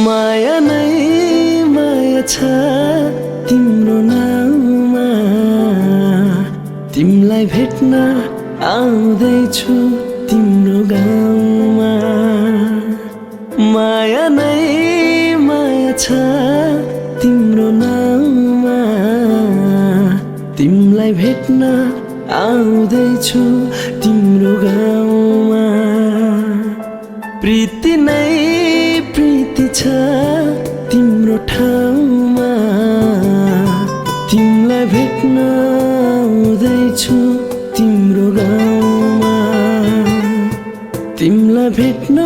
माया नै माया छ तिम्रो नाममा तिमीलाई भेट्न आउँदैछु तिम्रो गाउँमा माया नै माया छ तिम्रो नाममा तिमीलाई भेट्न आउँदैछु तिम्रो गाउँमा प्रीति नै प्रीति छ तिम्रो ठाउँमा तिमीलाई भेट्न आउँदैछु तिम्रो गाउँमा तिमीलाई भेट्न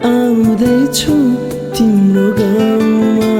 आउँदैछु तिम्रो गाउँमा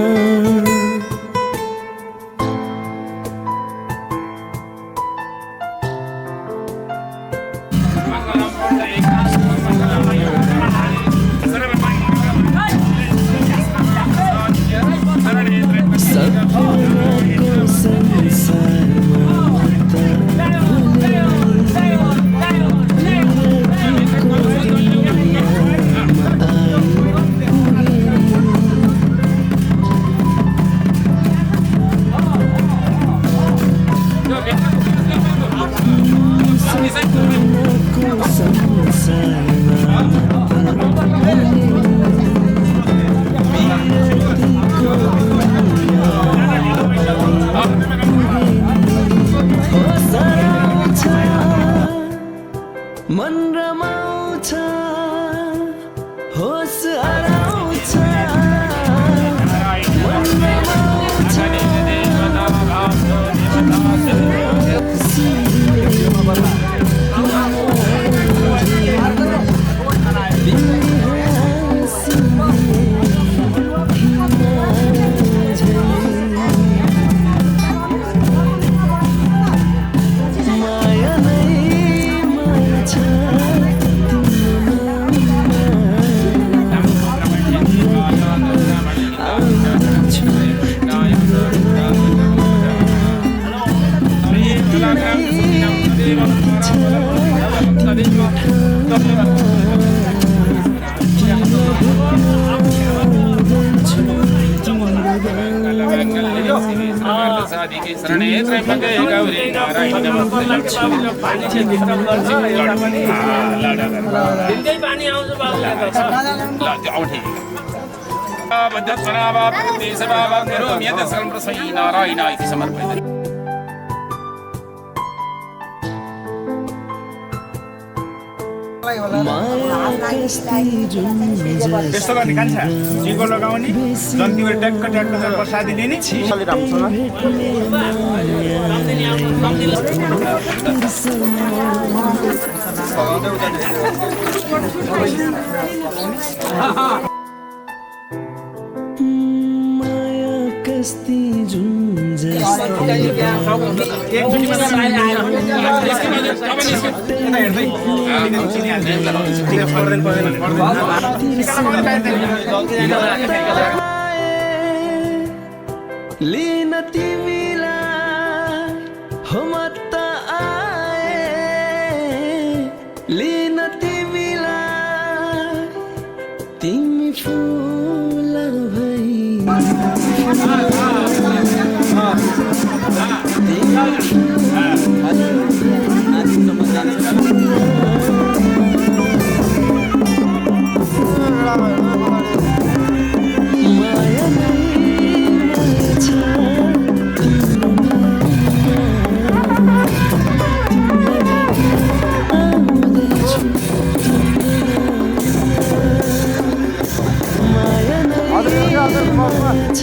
मन रमाउँछ होस हराउँछ मन रमाउँछ त्यस्तो गर्ने कान्छ जिगो लगाउने जन्तीले ट्याक्क ट्याक्क प्रसादी दिने माया कस्ती जुन लिन तिमीलाई हो म त आए लिन तिमीलाई तिमी फुल भई माया नै माया छ तिम्रो आउँदैछु माया नै माया छ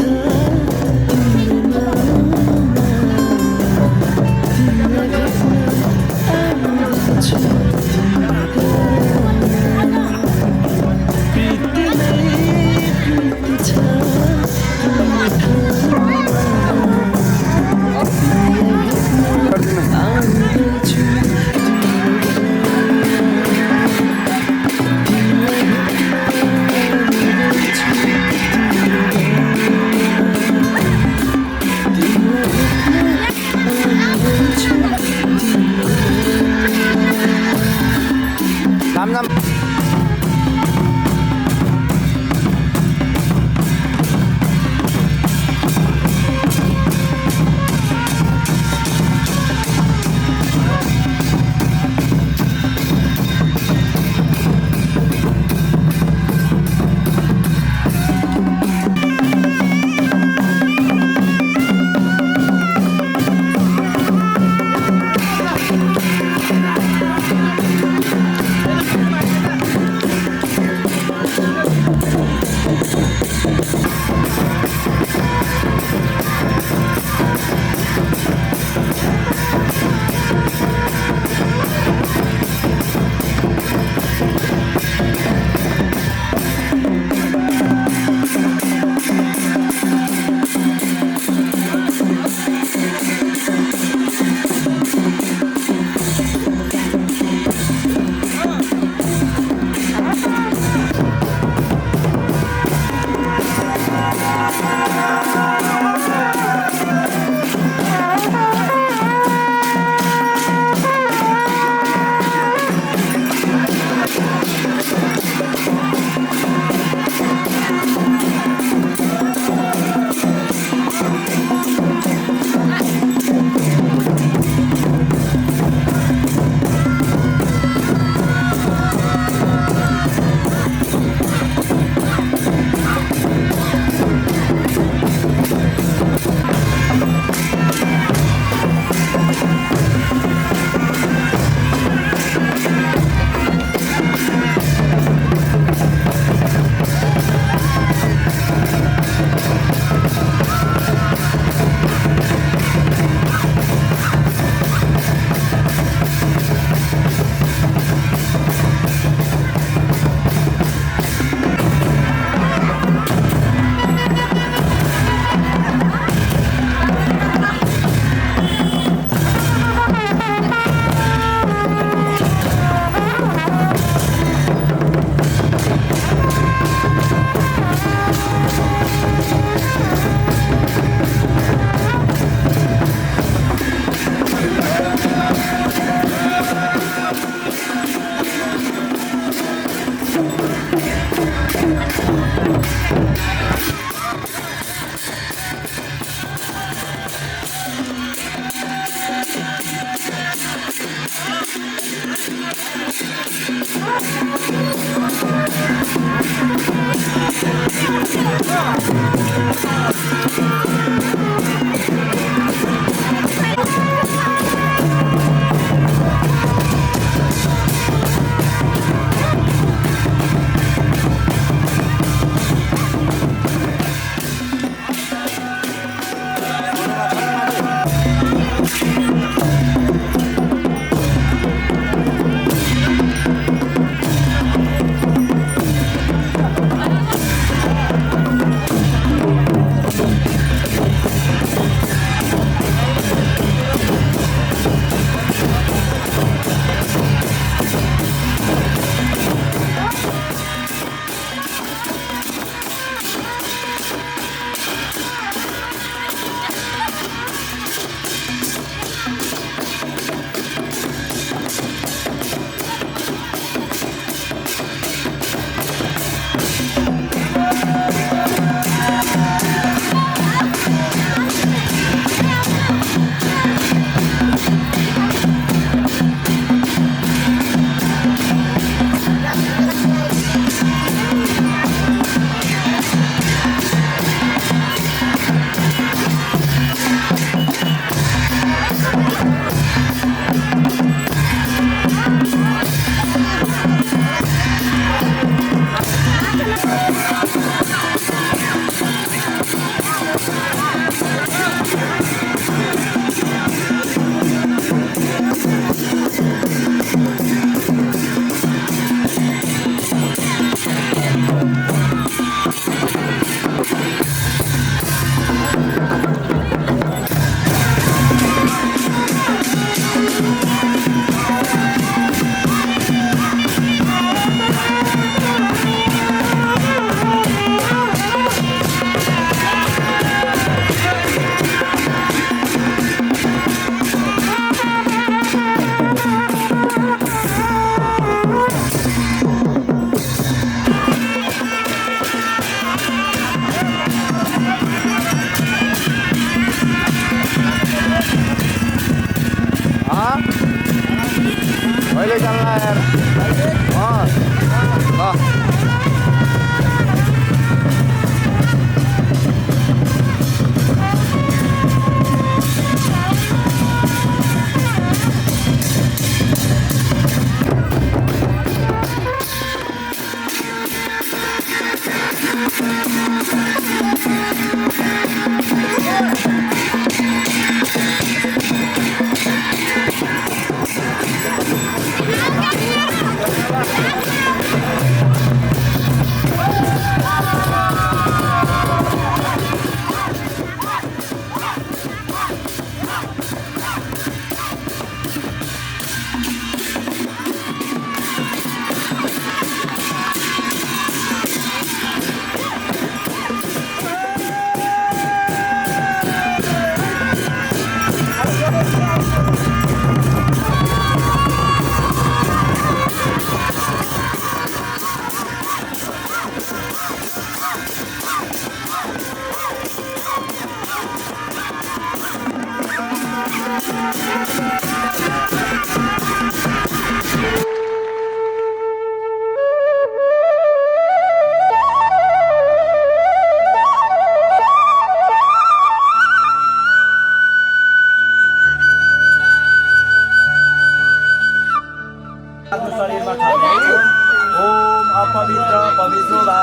ओम अपवित्र पवित्रो वा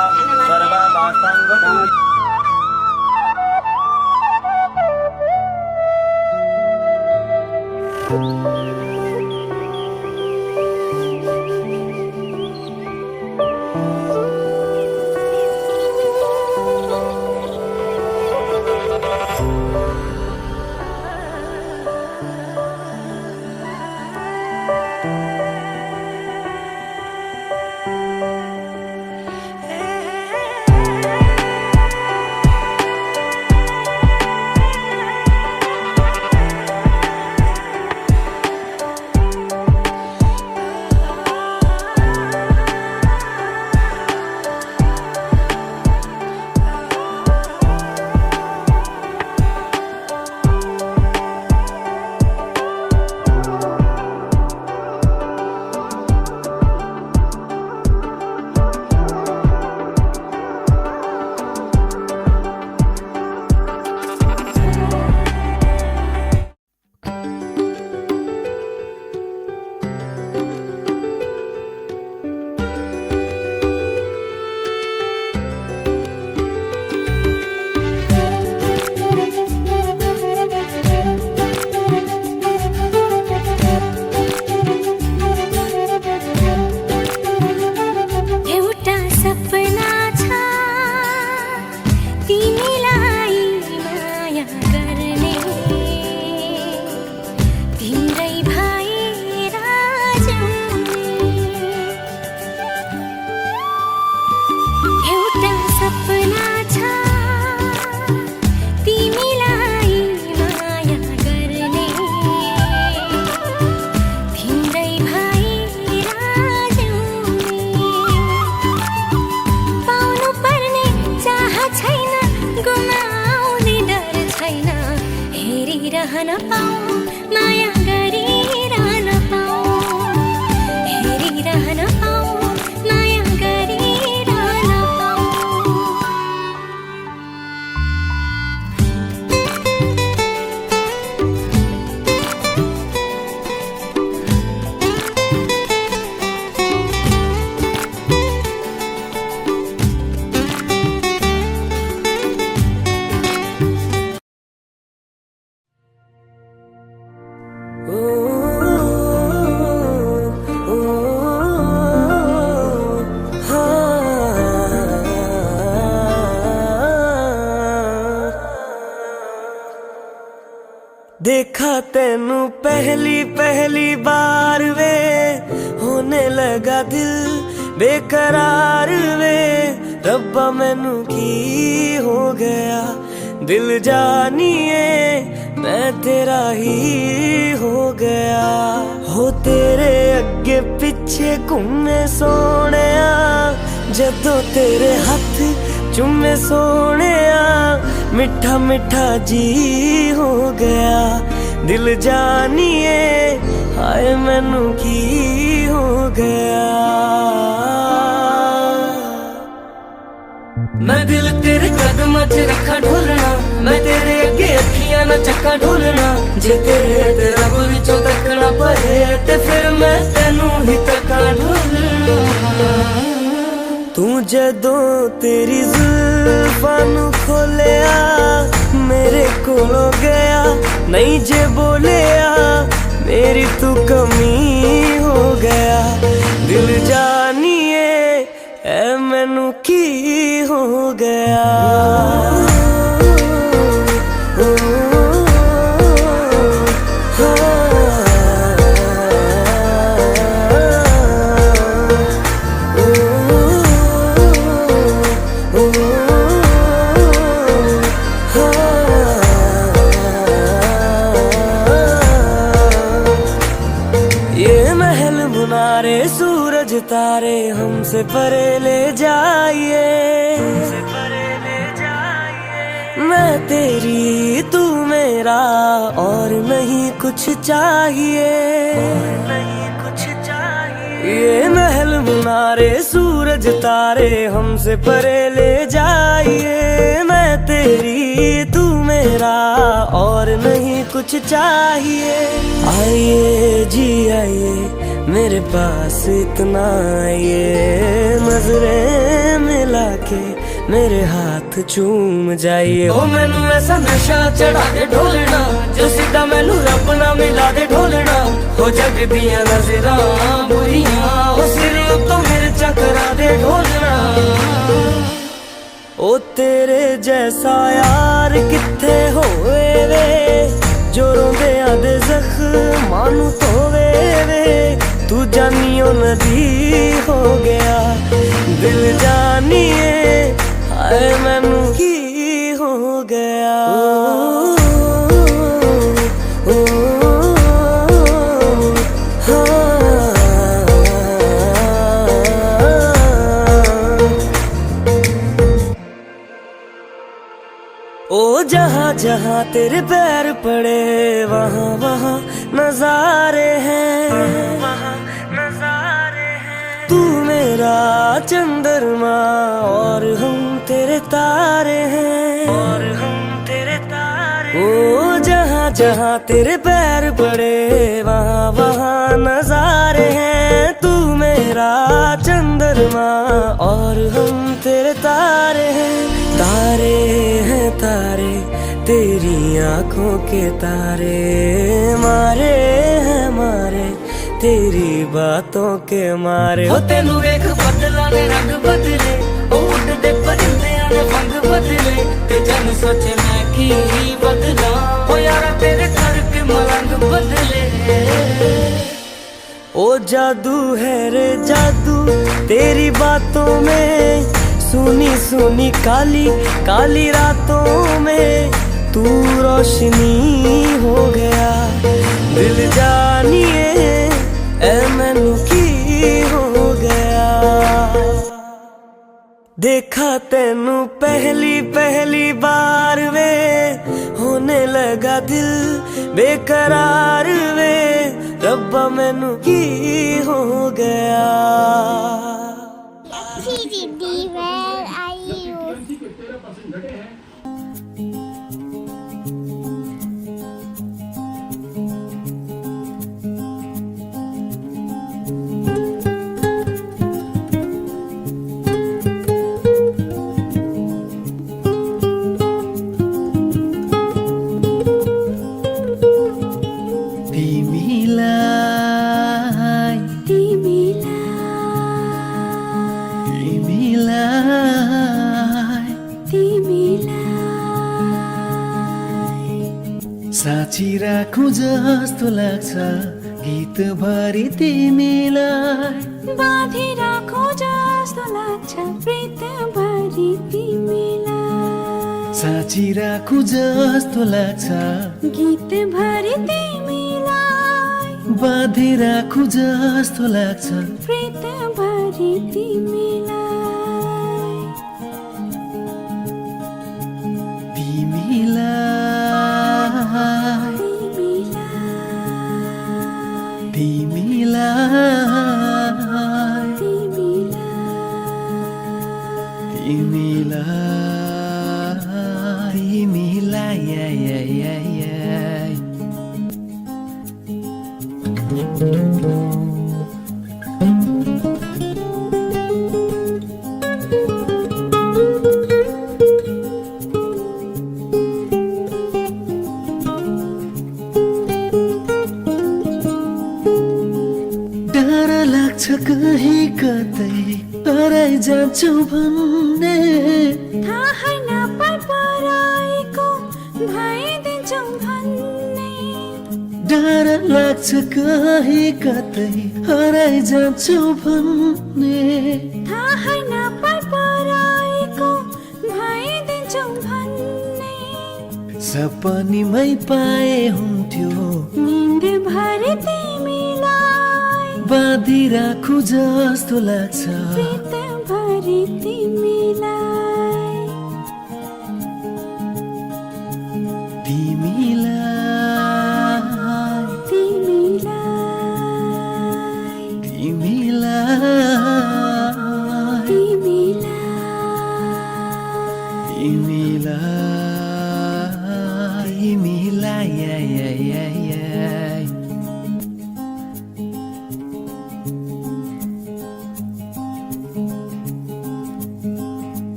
सर्ववासंगतो देखा तेनू पहली बार वे होने लगा दिल बेकरार वे रब्बा मैनू की हो गया दिल जानिए मैं तेरा ही हो गया हो तेरे अगे पिछे घूमे सोने जदों तेरे हाथ चुमे सोने मिठा मिठा जी हो गया दिल जानिए हाय मैनू की हो गया मैं दिल तेरे कदम च रखा ढोलना मैं तेरे अगे अखियां ना चक्का ढोलना जे तेरे रब विचों तकना पए ते फिर मैं तेनू ही तक्का ढोलना तू जदों तेरी जुल्फां नू खोलिया मेरे कोलों गया नहीं जे बोलिया मेरी तू कमी हो गया दिल जानिए ऐ मैनू की हो गया सूरज तारे हमसे परे ले जाइए मैं तेरी तू मेरा और नहीं कुछ चाहिए ये महल मुनारे सूरज तारे हमसे परे ले जाइए मैं तेरी तू मेरा और नहीं कुछ चाहिए आइए जी आइए मेरे पास इतना आइए नजरें मिला के मेरे हाथ चूम जाइए। ओ मैनू ऐसा नशा चढ़ा दे ढोलना, जो सीधा मैनू रब ना मिला दे ढोलना। हो जग दियां नजरां बुरियां, ओ सिर तो मिर्चा करा दे ढोलना। ओ तेरे जैसा यार किथे होवे वे, जो रोंदे आदे जख्मां नू धोवे वे। तू जानियो नदी हो गया दिल जानिए, हाय मैनू की हो गया। ओ जहाँ जहाँ तेरे पैर पड़े वहाँ वहाँ नजारे हैं, वहाँ नजारे हैं। तू मेरा चंद्रमा और हम तेरे तारे हैं, और हम तेरे तारे। ओ जहाँ जहाँ तेरे पैर पड़े वहाँ वहाँ नजारे हैं। तू मेरा चंद्रमा और हम तेरे तारे हैं। तारे हैं तारे तेरी आंखों के तारे, मारे हैं मारे तेरी बातों के मारे। हो तेनू वेख बदला ने रंग बदले, ओ उड़दे परिंदियां ने पंख बदले। ते जन सोचे मैं की बदला, ओ यारा तेरे करके मलंग बदले। ओ जादू है रे जादू तेरी बातों में, सुनी सुनी काली काली रातों में तू रोशनी हो गया। दिल जानिए ऐ मैनू की हो गया। देखा तेनू पहली पहली बार वे, होने लगा दिल बेकरार वे। रब्बा मैनू की हो गया। Didi, where are you? साँची राखौं जस्तो लाग्छ गीत भरि तिमीलाई, बाँधी राखौं जस्तो लाग्छ प्रीत भरि तिमीलाई। साँची राखौं जस्तो लाग्छ गीत भरि तिमीलाई, बाँधी राखौं जस्तो लाग्छ प्रीत भरि तिमीलाई। डर लाग्छ कहीँ कतै हराइ जान्छु भन्ने, थाहा नपराएको भइदिन्छु भन्ने। डर लाग्छ कहीँ कतै हराइ जान्छु भन्ने, थाहा नपराएको भइदिन्छु भन्ने। सपनीमै पाए हुन्थ्यो निन्द भरि तिमीलाई, बाँधी राखौं जस्तो लाग्छ प्रीत भरि तिमीलाई।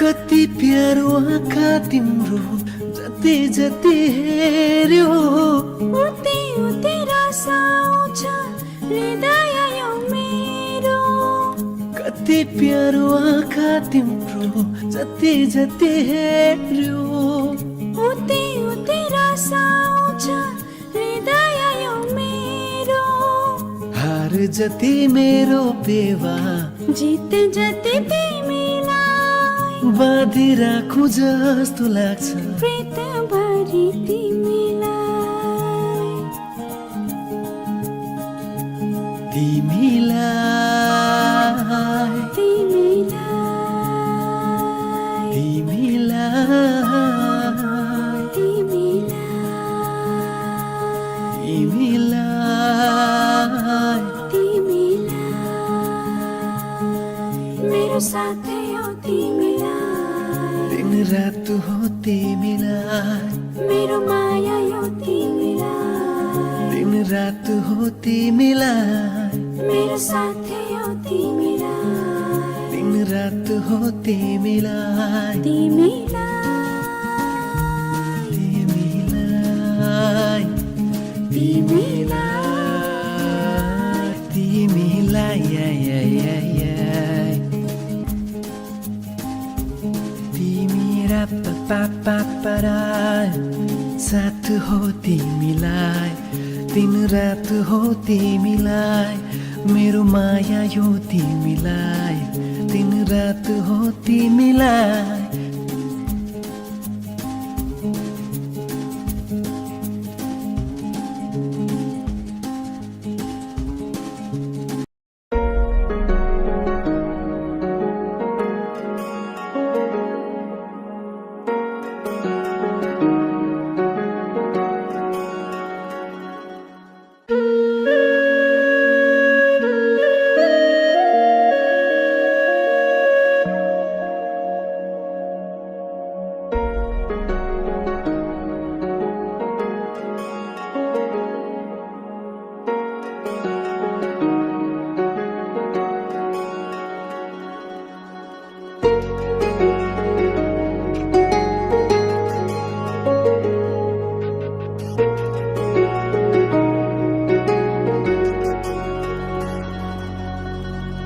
कति प्यारो आँखा तिम्रो जति जति हेर्यो उति उति रस आउँछ हृदय यो मेरो कति प्यारो आँखा तिम्रो जति जति हेर्यो उति उति रस आउँछ हृदय यो मेरो हार जति मेरो पेवा जित जति तिमीलाई बाँधि राखु जस्तो लाग्छ प्रीत भरि तिमीलाई तिमीलाई तिमीलाई तिमीलाई तिमीलाई तिमीलाई तिमीलाई मेरो साथै हो तिमीलाई दिन रात हो तिमीलाई मेरो माया यो तिमीलाई दिन रात हो तिमीलाई मेरो साथै हो तिमीलाई दिन रात हो तिमीलाई तिमीलाई तिमीलाई तिमीलाई तिमीलाई तिमीरा पापा साथ हो तिमीलाई दिन रात हो तिमीलाई मेरो माया यो तिमीलाई दिन रात हो तिमीलाई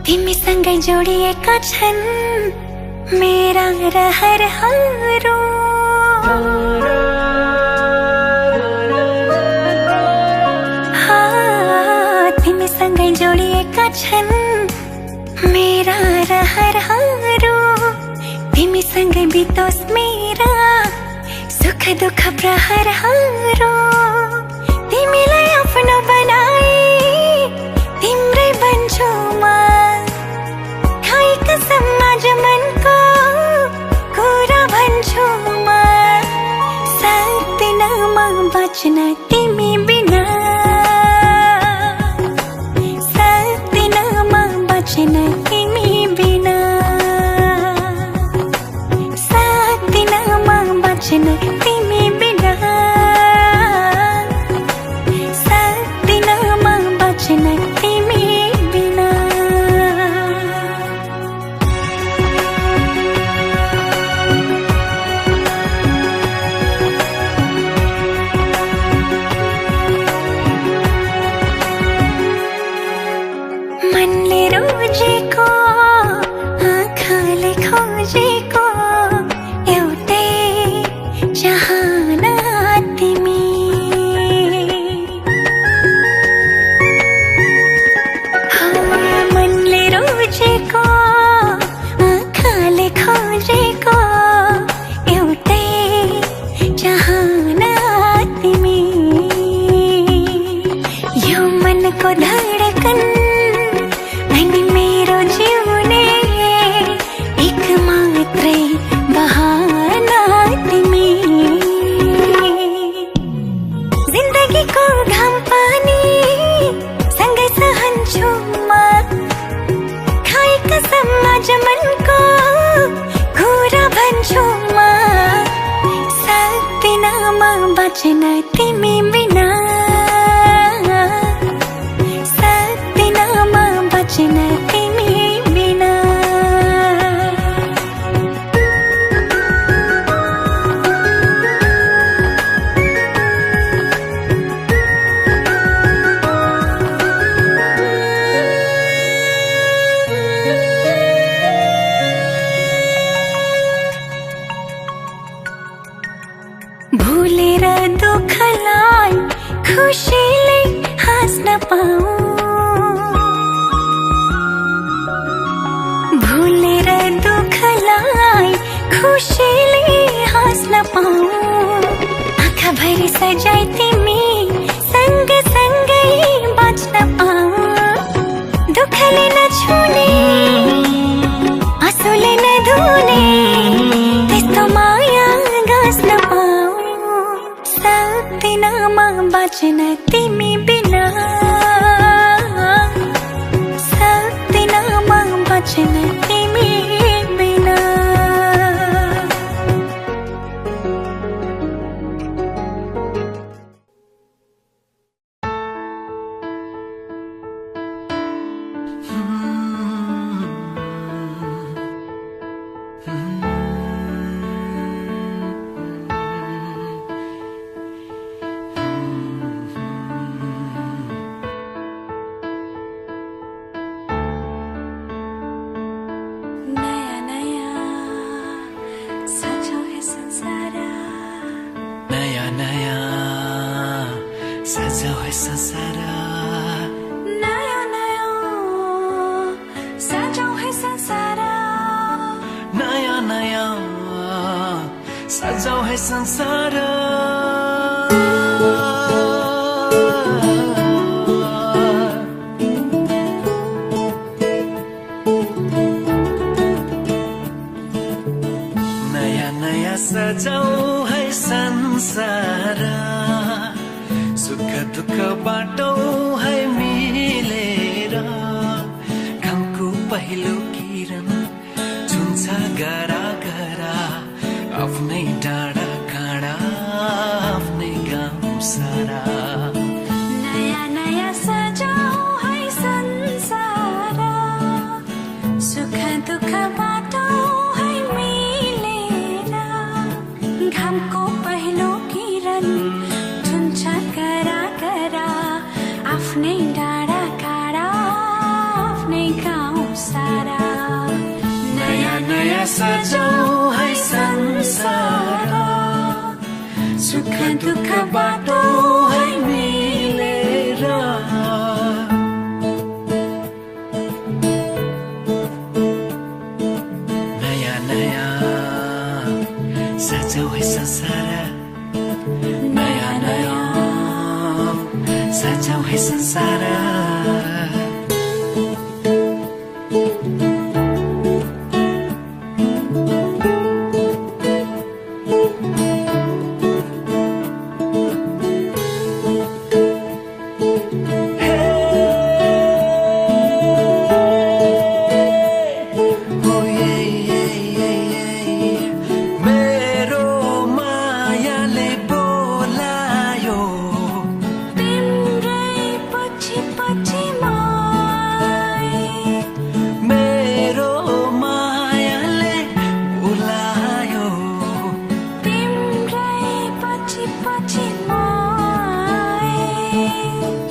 तिमीसँगै जोडिएका छन् मेरा रहरहरू तिमीसँगै जोडिएका छन् मेरा रहरहरू तिमीसँगै बितोस् मेरा सुख दुःख प्रहरहरू तिमीलाई आफ्नो बनाए तिम्रै बन्छु म समाज मनको कुरा भन्छु म सक्दिन म बच्न तिमी बिना सक्दिन म बच्न तिमी बिना सक्दिन म बच्न तिमी बिना सक्दिन म बच्न तिमी बिना मनले रोजेको आँखाले खोजेको एउटै चाहना तिमी मनले रोजेको आँखाले खोजेको एउटै चाहना तिमी यो मनको धडकन अनि मेरो जिउने एक मात्रै बहाना तिमी जिन्दगीको घाम पानी सँगै सहन्छु म खाए कसम आज मनको कुरा भन्छु म सक्दिन म बच्न तिमी बिना सक्दिन म बच्न तिमी बिना खुसीले हाँस्न पाऊँ भुलेर दुःखलाई खुसीले हाँस्न पाऊँ आँखाभरि सजाई तिमी सँगसँगै बाँच्न पाऊँ दुःखले नछुने आँसुले नधुने त्यस्तो माया गाँस्न पाऊँ सक्दिनमा बाँच्न तिमी बिना सक्दिनमा बाँच्न तिमी बिना नयाँ नयाँ सजो है संसार नयाँ नयाँ सजाऊ है संसार नयाँ नयाँ सजो है संसार नयाँ नयाँ सजाऊ है संसार नयाँ नयाँ सजाऊ है संसार सुख दुःख बाटो है मिलेर घामको पहिलो किरण छुन्छ गरा गरा आफ्नै डाँडा काँडा आफ्नै गाउँ सारा नयाँ नयाँ सजाऊ है संसार सुख दुःख बाटो है मिलेर घामको पहिलो किरण छुन्छ करा करा आफ्नै डाँडा काँडा आफ्नै गाउँ सारा नयाँ नयाँ सजाऊ है संसार सुख दुःख बाटो है मिलेर नयाँ नयाँ सजाऊ है संसार नयाँ नयाँ सजाऊ है संसार मेरो मायाले बोलायो तिम्रै पछि पछि मेरो मायाले बोलायो तिम्रै पछि पछि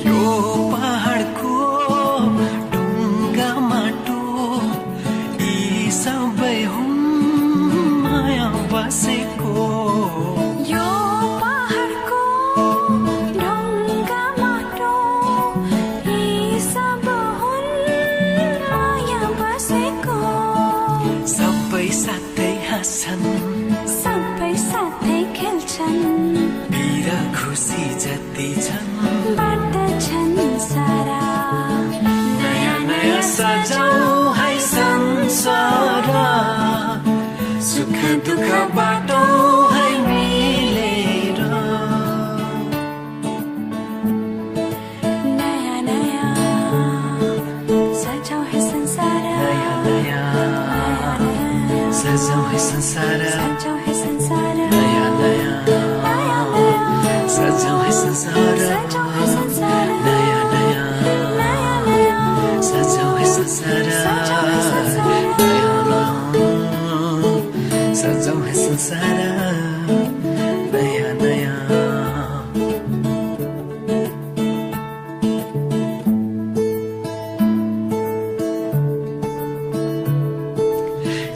यो पहाडको ढुङ्गा माटो यी सबै हुन् माया बसेको यो पहाडको ढुङ्गा माटो यी सब हुन् माया बसेको सबै साथै हाँस्छन् सबै साथै खेल्छन् पिर खुसी जति छन् बाँड्छन् सारा नयाँ नयाँ सजाऊ है संसार सुख दुःख बाटो है मिलेर नयाँ नयाँ सजाऊ है संसार नयाँ नयाँ सजाऊ है संसार सजाऊ है संसार नयाँ नयाँ सजाऊ है संसार सजाऊ है संसार नयाँ नयाँ सजाऊ है संसार नयाँ नयाँ सजाऊ है संसार नयाँ नयाँ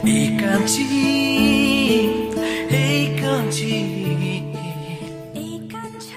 एकांची एकांची एकांछ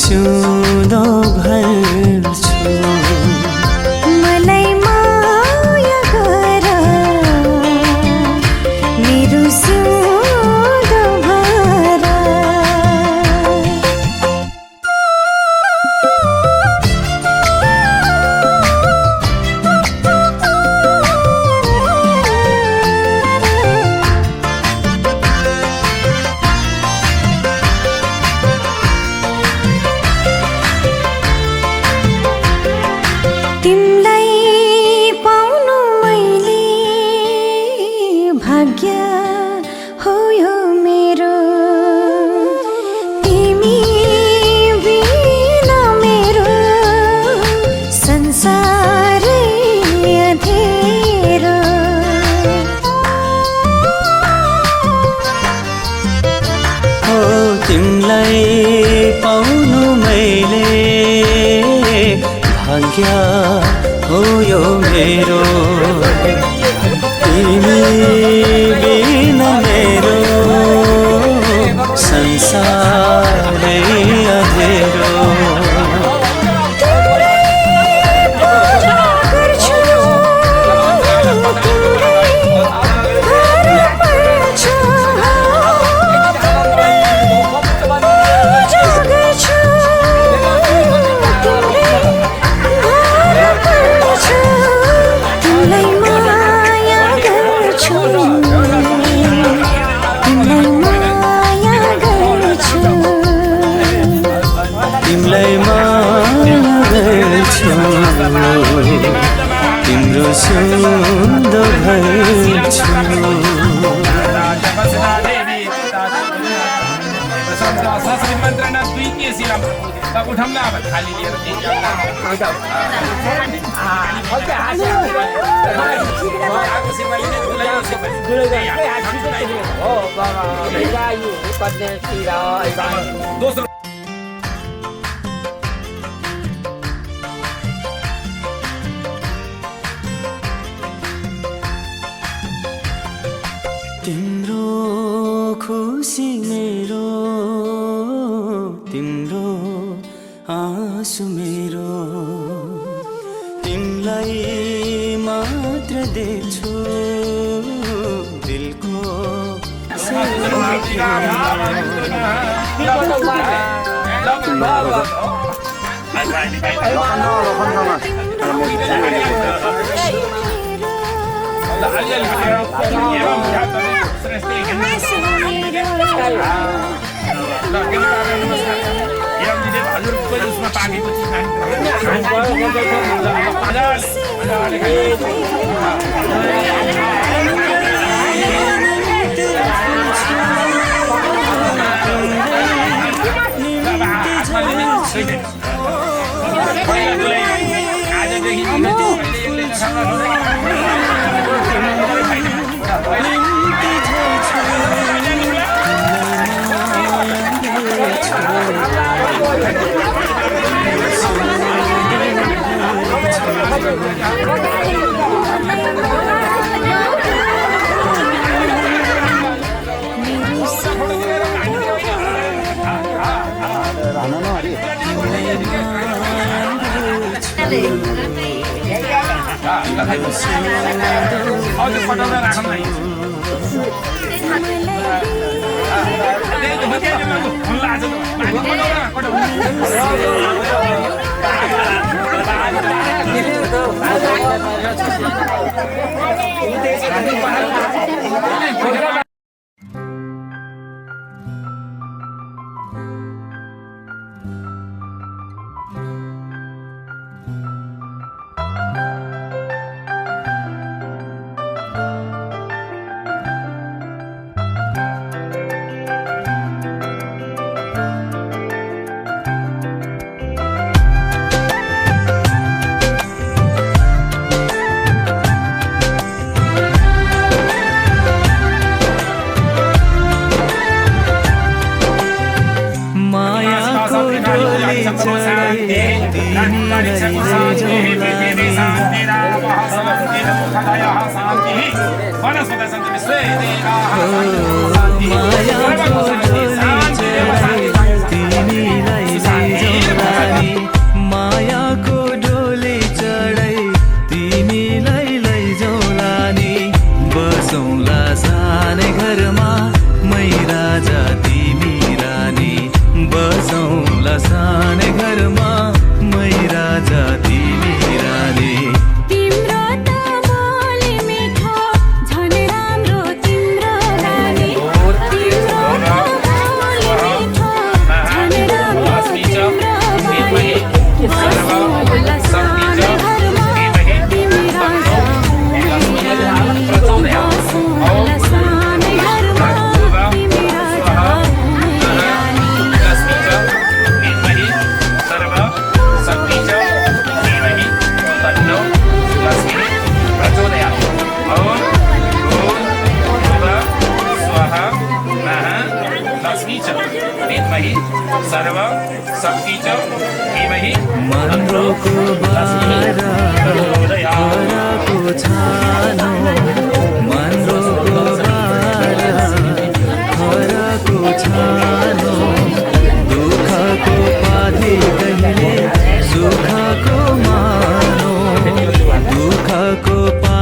सिउँदो भर्छु मलाई माया गर मेरो सिउँदो भर तिमलाई पाउनु मैले भाग्य हो यो मेरो तिमी बिना मेरो संसारै अँधेरो हो तिमलाई पाउनु मैले भाग्य हो यो मेरो तिमी बिना मेरो संसारै अँधेरो तिमलाई माया गर्छु तिम्रो सिउँदो भर्छु संस्कृत मन्त्रणा 2 केसी अब उठाउँ न अब थाली लिएर दोस्रो तिम्रो खुसी मेरो तिम्रो आँसु मेरो तिमलाई मात्र देख्छु दिलको शान्ति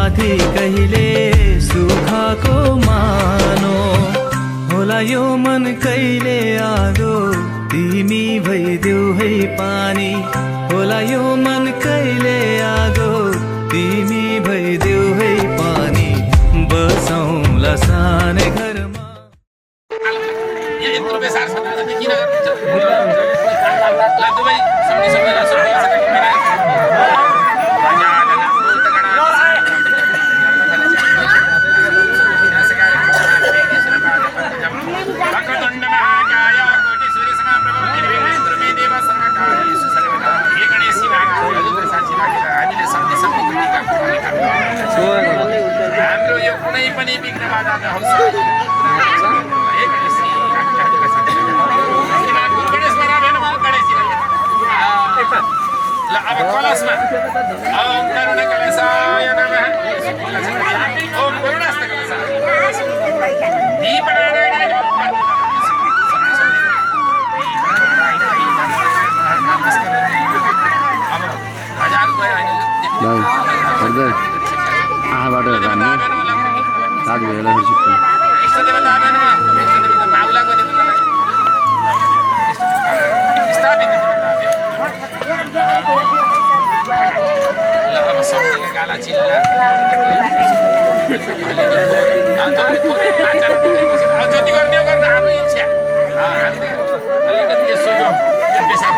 माथि कहिले सुखको मानो होला यो मन कहिले आगो तिमी भइदेऊ है पानी होला यो मन कहिले आगो तिमी भइदेऊ है पानी बसौँला सानै घरमा यत्रो बेसार छ भने किन ला दुबई सम्झिरा हाम्रो यो कुनै पनि बिग्न बाधा नहोस् ल अब कलशमा ओम करुण कलशाय नमः ओम करुणास्ते कलशाय दीपनारायणाय अब हजार गयो हैन आँखाबाट रान्ने रात भएर छिट्टो इष्टदेवता माउलाको देवतालाई स्थापित अब सबैका गाला चिल्ला जति गर्ने हो गर्न हाम्रो इच्छा अलिकति यसो पेसाब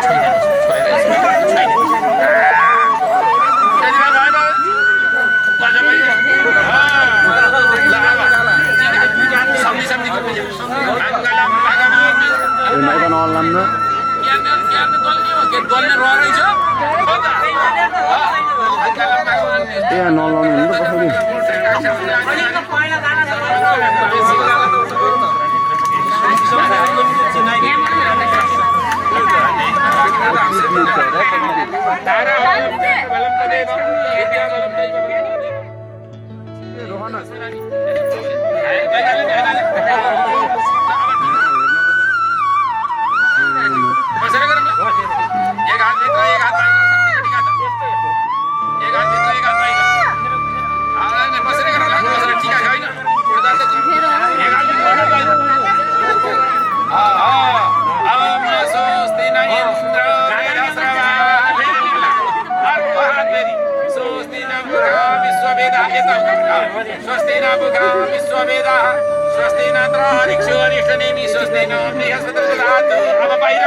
स्वस्ति न बुधा विश्ववेदाः स्वस्ति न त्रारिक्षो अरिष्टनेमि स्वस्ति न बृहस्पतिर्दधातु अब बाहिर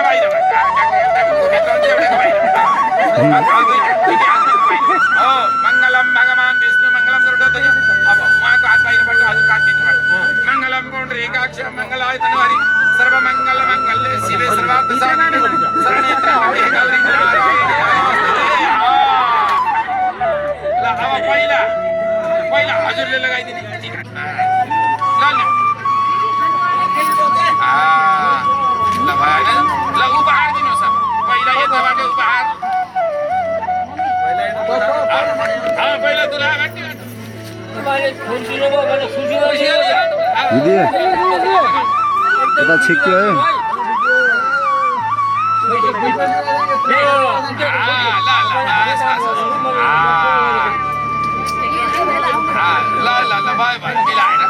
मङ्गलम भगवान् विष्णु मङ्गलम गरुडध्वज अब उहाँको हात बाहिरबाट हजुर काटिदिनुभयो मङ्गलम पुण्डरीकाक्ष मङ्गलाय तनहरि सर्वमङ्गल मङ्गल्ये शिवे सर्वार्थ साधिके शरण्ये त्र्यम्बके गौरी नारायणी नमोस्तुते ल अब पहिला हजुरले लगाइदिने टिका ल भएन ल उपहार दिनुहोस् अब पहिला यताबाट उपहार पहिला दुला दिदी यता छिक्यो है ल भयो मिलाएर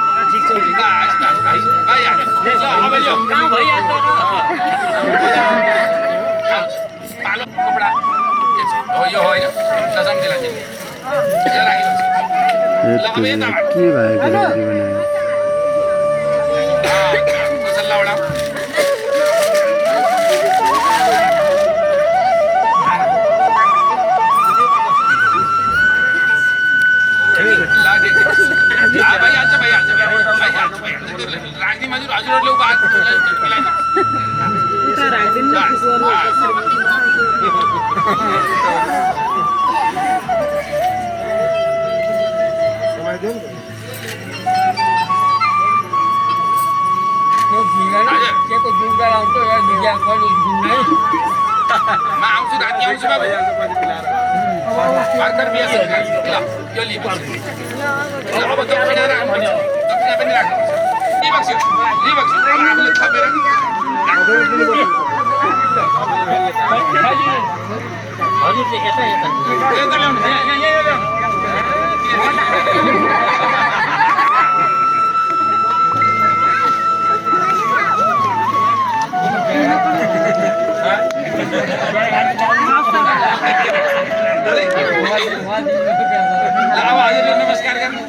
पालो कपडा हो यो होइन सम्झिला के भयो राख्ने मजुर हजुरहरूले उपहार म आउँछु राति आउँछु भर्खर बिहा ल यो लिनुपर्छ अब दक्षिणा राख्नुपर्छ दक्षिणा पनि राख्नुपर्छ आफूले थपेर हजुर अब हजुरले नमस्कार गर्नु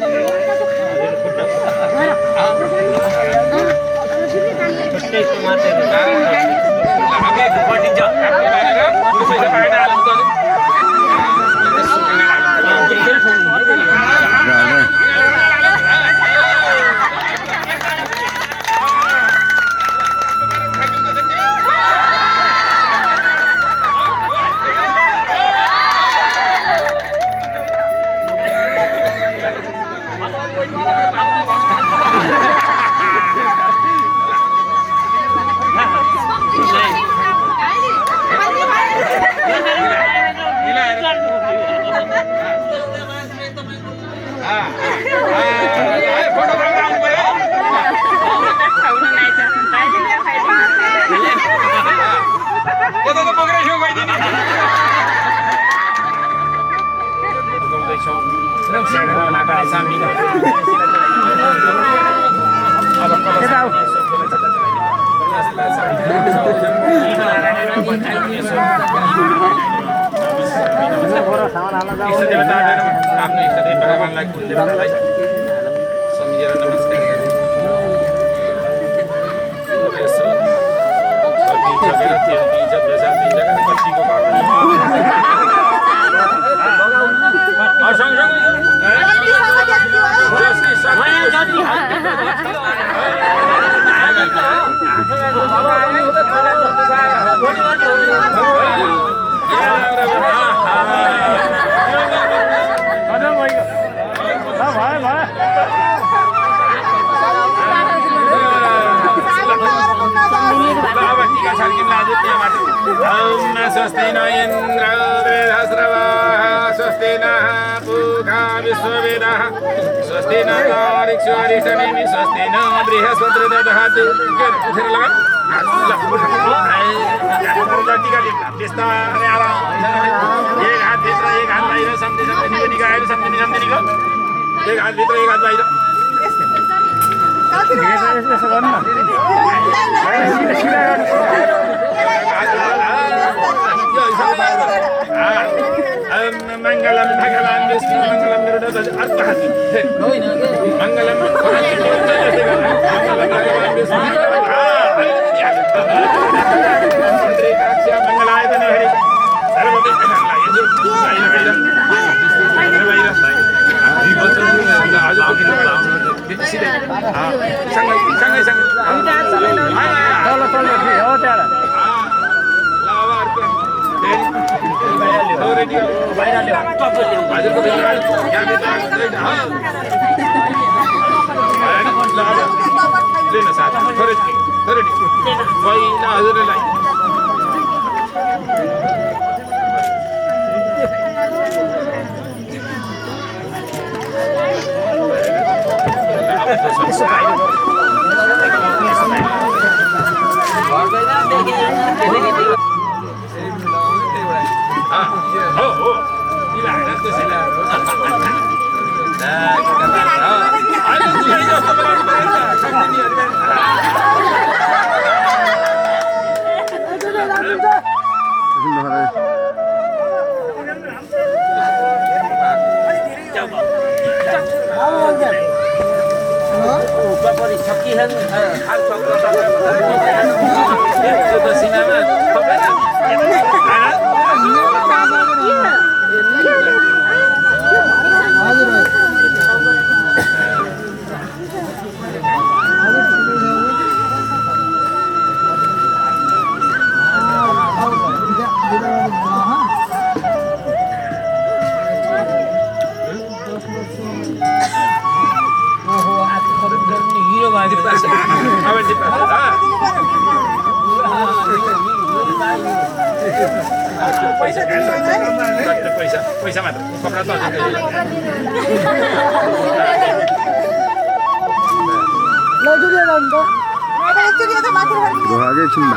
आफ्नो इष्टदेव भगवानलाई कुलदेवतालाई सम्झेर नमस्कार स्वस्ति न इन्द्र बृहस्रवाः स्वस्ति नः पूषा विश्ववेदाः स्वस्ति न तारिक्षो अरिष्टनेमि स्वस्ति न बृहस्पतिर्दधातु एक हात भित्र एक हात बाहिर सम्झि निकाएर सम्झि निको एक हात भित्र एक हात बाहिर मंगलम भगवान विष्णु मंगलम गरुड़ध्वज मंगलम भगवान विष्णु मंगलायतन हरि पैसा मात्र कपडा त भागै छैन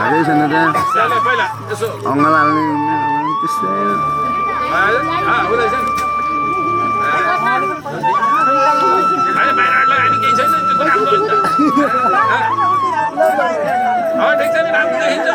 त्यहाँ पहिला यसो अङ्गाल हाल्ने त्यस्तै हुँदैछ नि बाहिर लगानी केही छैन त्यो राम्रो हुन्छ ठिक छ नि राम्रो देखिन्छ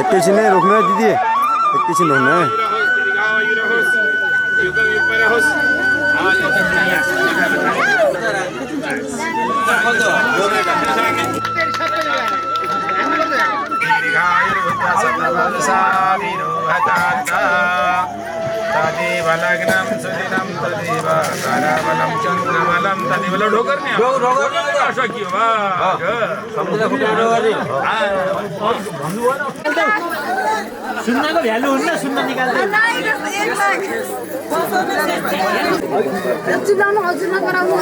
एकैछिन नै रोक्नु है दिदी, एकैछिन रोक्नु है। तदेव लग्नं सुदिनं तदेव करावलं चन्द्रमलं तदेव ढोकर नि ढोकर सकियो वा सुन्नको भ्यालु हुन्न सुन्न निकाल्दै चिल्लाउनु हजुर नगराउनु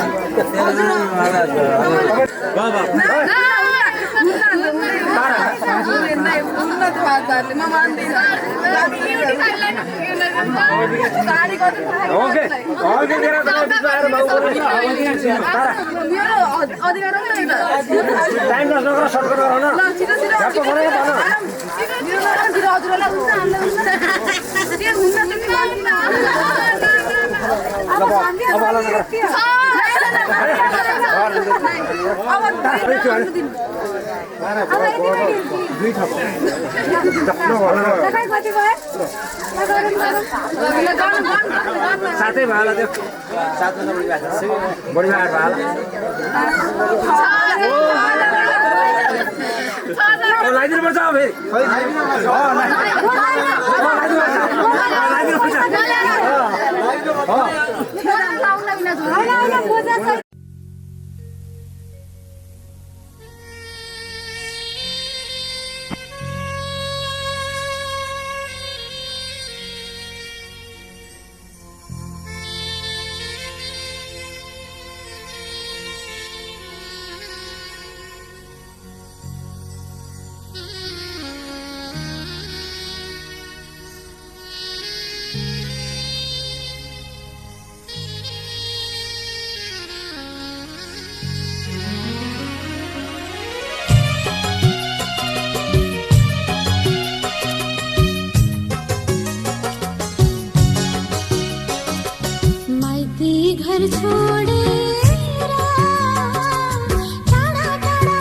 साथै भाला त्यो साथमा बढी भाला लगाइदिनु पर्छ फेरि घर छोड़े टाढा टाढा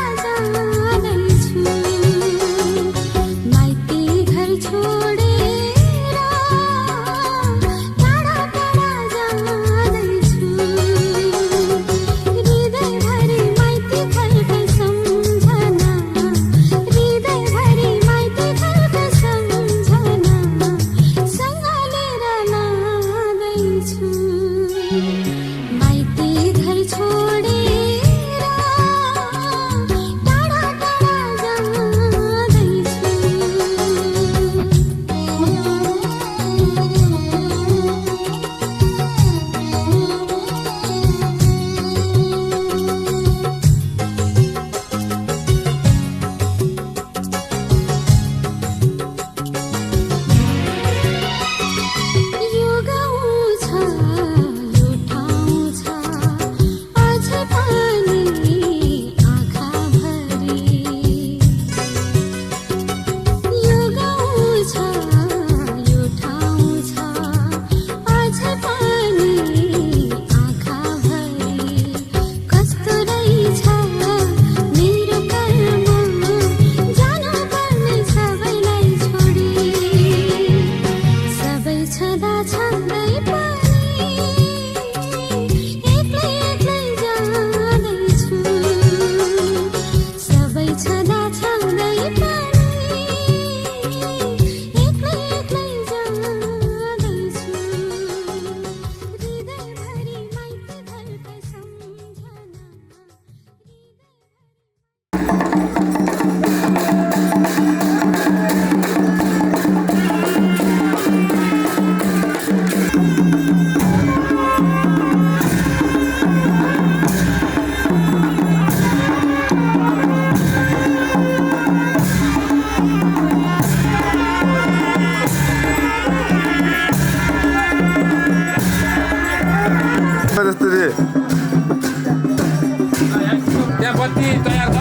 त्यहाँ बत्ती तयार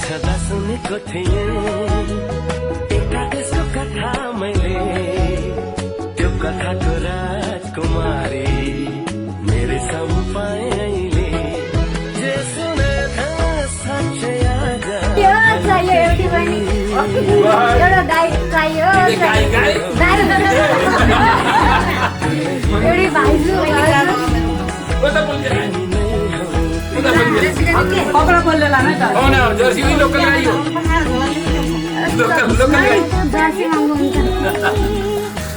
छ सुनेको थिएँ एउटा देशको कथा मैले त्यो कथाको राजकुमारी मेरै सम्पाएँ अहिले जे सुने साँच्चै आज एउटा गाई चाहियो एउटै भाइजू पकडा बोल्दै लाने त हो न जर्सी लोकल गाई हो लोकल गाई जर्सी माग्नुहुन्छ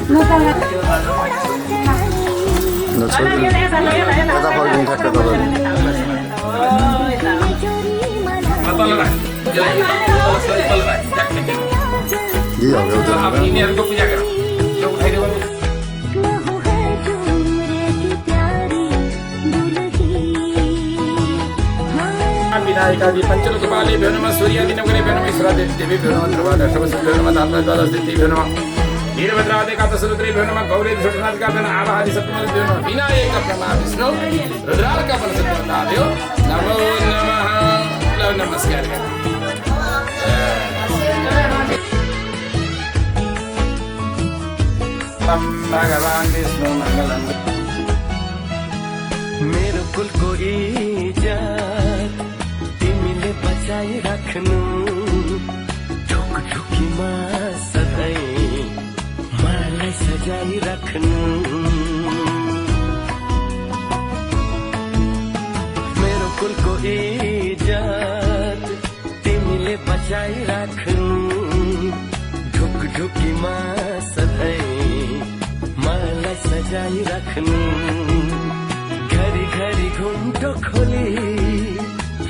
म त कता फर्किनु ठ्याक्क तपाईँ तल राख अब यिनीहरूको पूजा गर यो उठाइदियो विनायकादि पञ्चलोकपाले भ्यो नमः सूर्यादि नगरे भ्यो नमः ईश्वरादेवी देवी भ्यो नमः ध्रुवादर्शवसु भ्यो नमः धात्मद्वादस्थिति भ्यो नमः वीरभद्रादिकातसरुद्रे भ्यो नमः गौरी सुषनादिका भ्यो नमः आवाहनि सप्तमल भ्यो नमः विनायक ब्रह्मा विष्णु रुद्रार्क फलसत्ताभ्यो नमो नमः नमस्कार भगवान् विष्णु मङ्गलम् मेरो कुलको इज्जत तिमीले बचाइ राख्नु ढुकढुकीमा सधैँ मलाई सजाइ राख्नु मेरो कुलको इज्जत तिमीले बचाइ राख्नु ढुकढुकीमा सधैँ मलाई सजाइ राख्नु घरी घरी घुम्टो खोली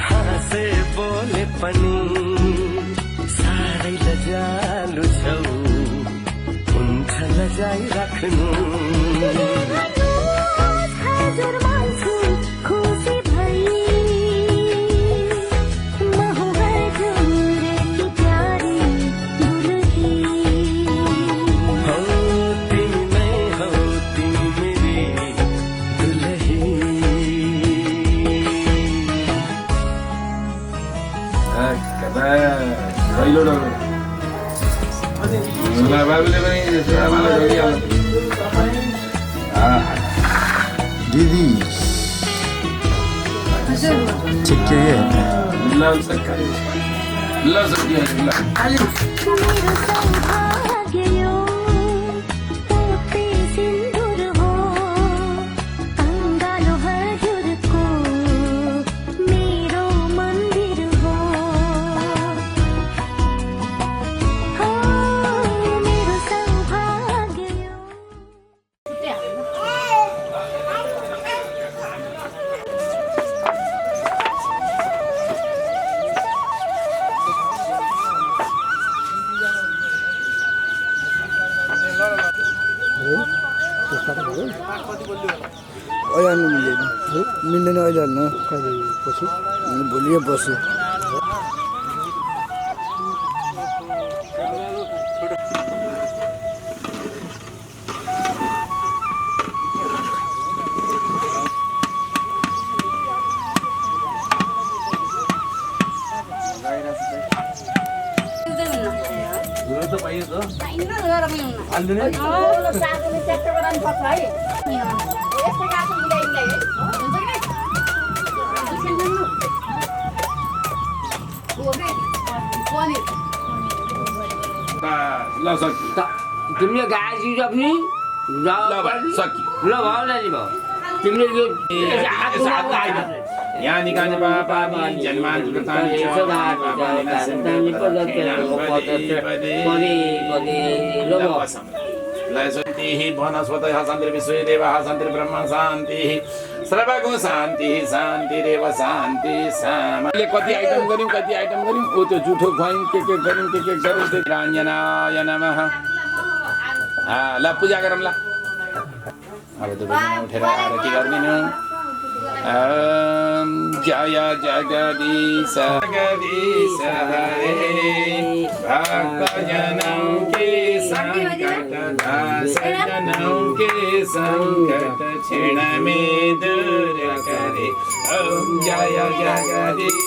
हाँसे बोले पनि साह्रै लजालु छौ हुन्छ लजाइ राख्नु बाबुले पनि मलाई जोडिहाल्नु दिदी ठिकै ल सरकारी ल सकिहाल्यो ल अहिले हाल्नु मिल्दैन मिल्दैन अहिले हाल्नु पछि भोलि बस्छु चाहिन्न गएर पनि हुन्न साथीले चेक गराउनु पर्छ है यस्तै गाछो मिलाइ मिलाइ हुन्छ कि ल सक्यो तिमीले गाजी पनि ल भाइ सक्यो ल भयो नि भयो तिमीले यहाँ निकाल्ने पानी जन्मान वनस्पतयः सन्ति विश्वे देवाः सन्ति ब्रह्म शान्तिः सर्वगो शान्तिः शान्तिरेव शान्ति सामले कति आइटम गर्यौं ओ त्यो जुठो खुवायौं के गर्यौं के गर्यौं राञ्जनाय नमः ल पूजा गरौँ ल अब त उठेर आरती गर्दिनु जय जगदीश जगदीश हरे भक्तजनों के संकट दासजनों के संकट क्षण में दूर करे ओम जय जगदीश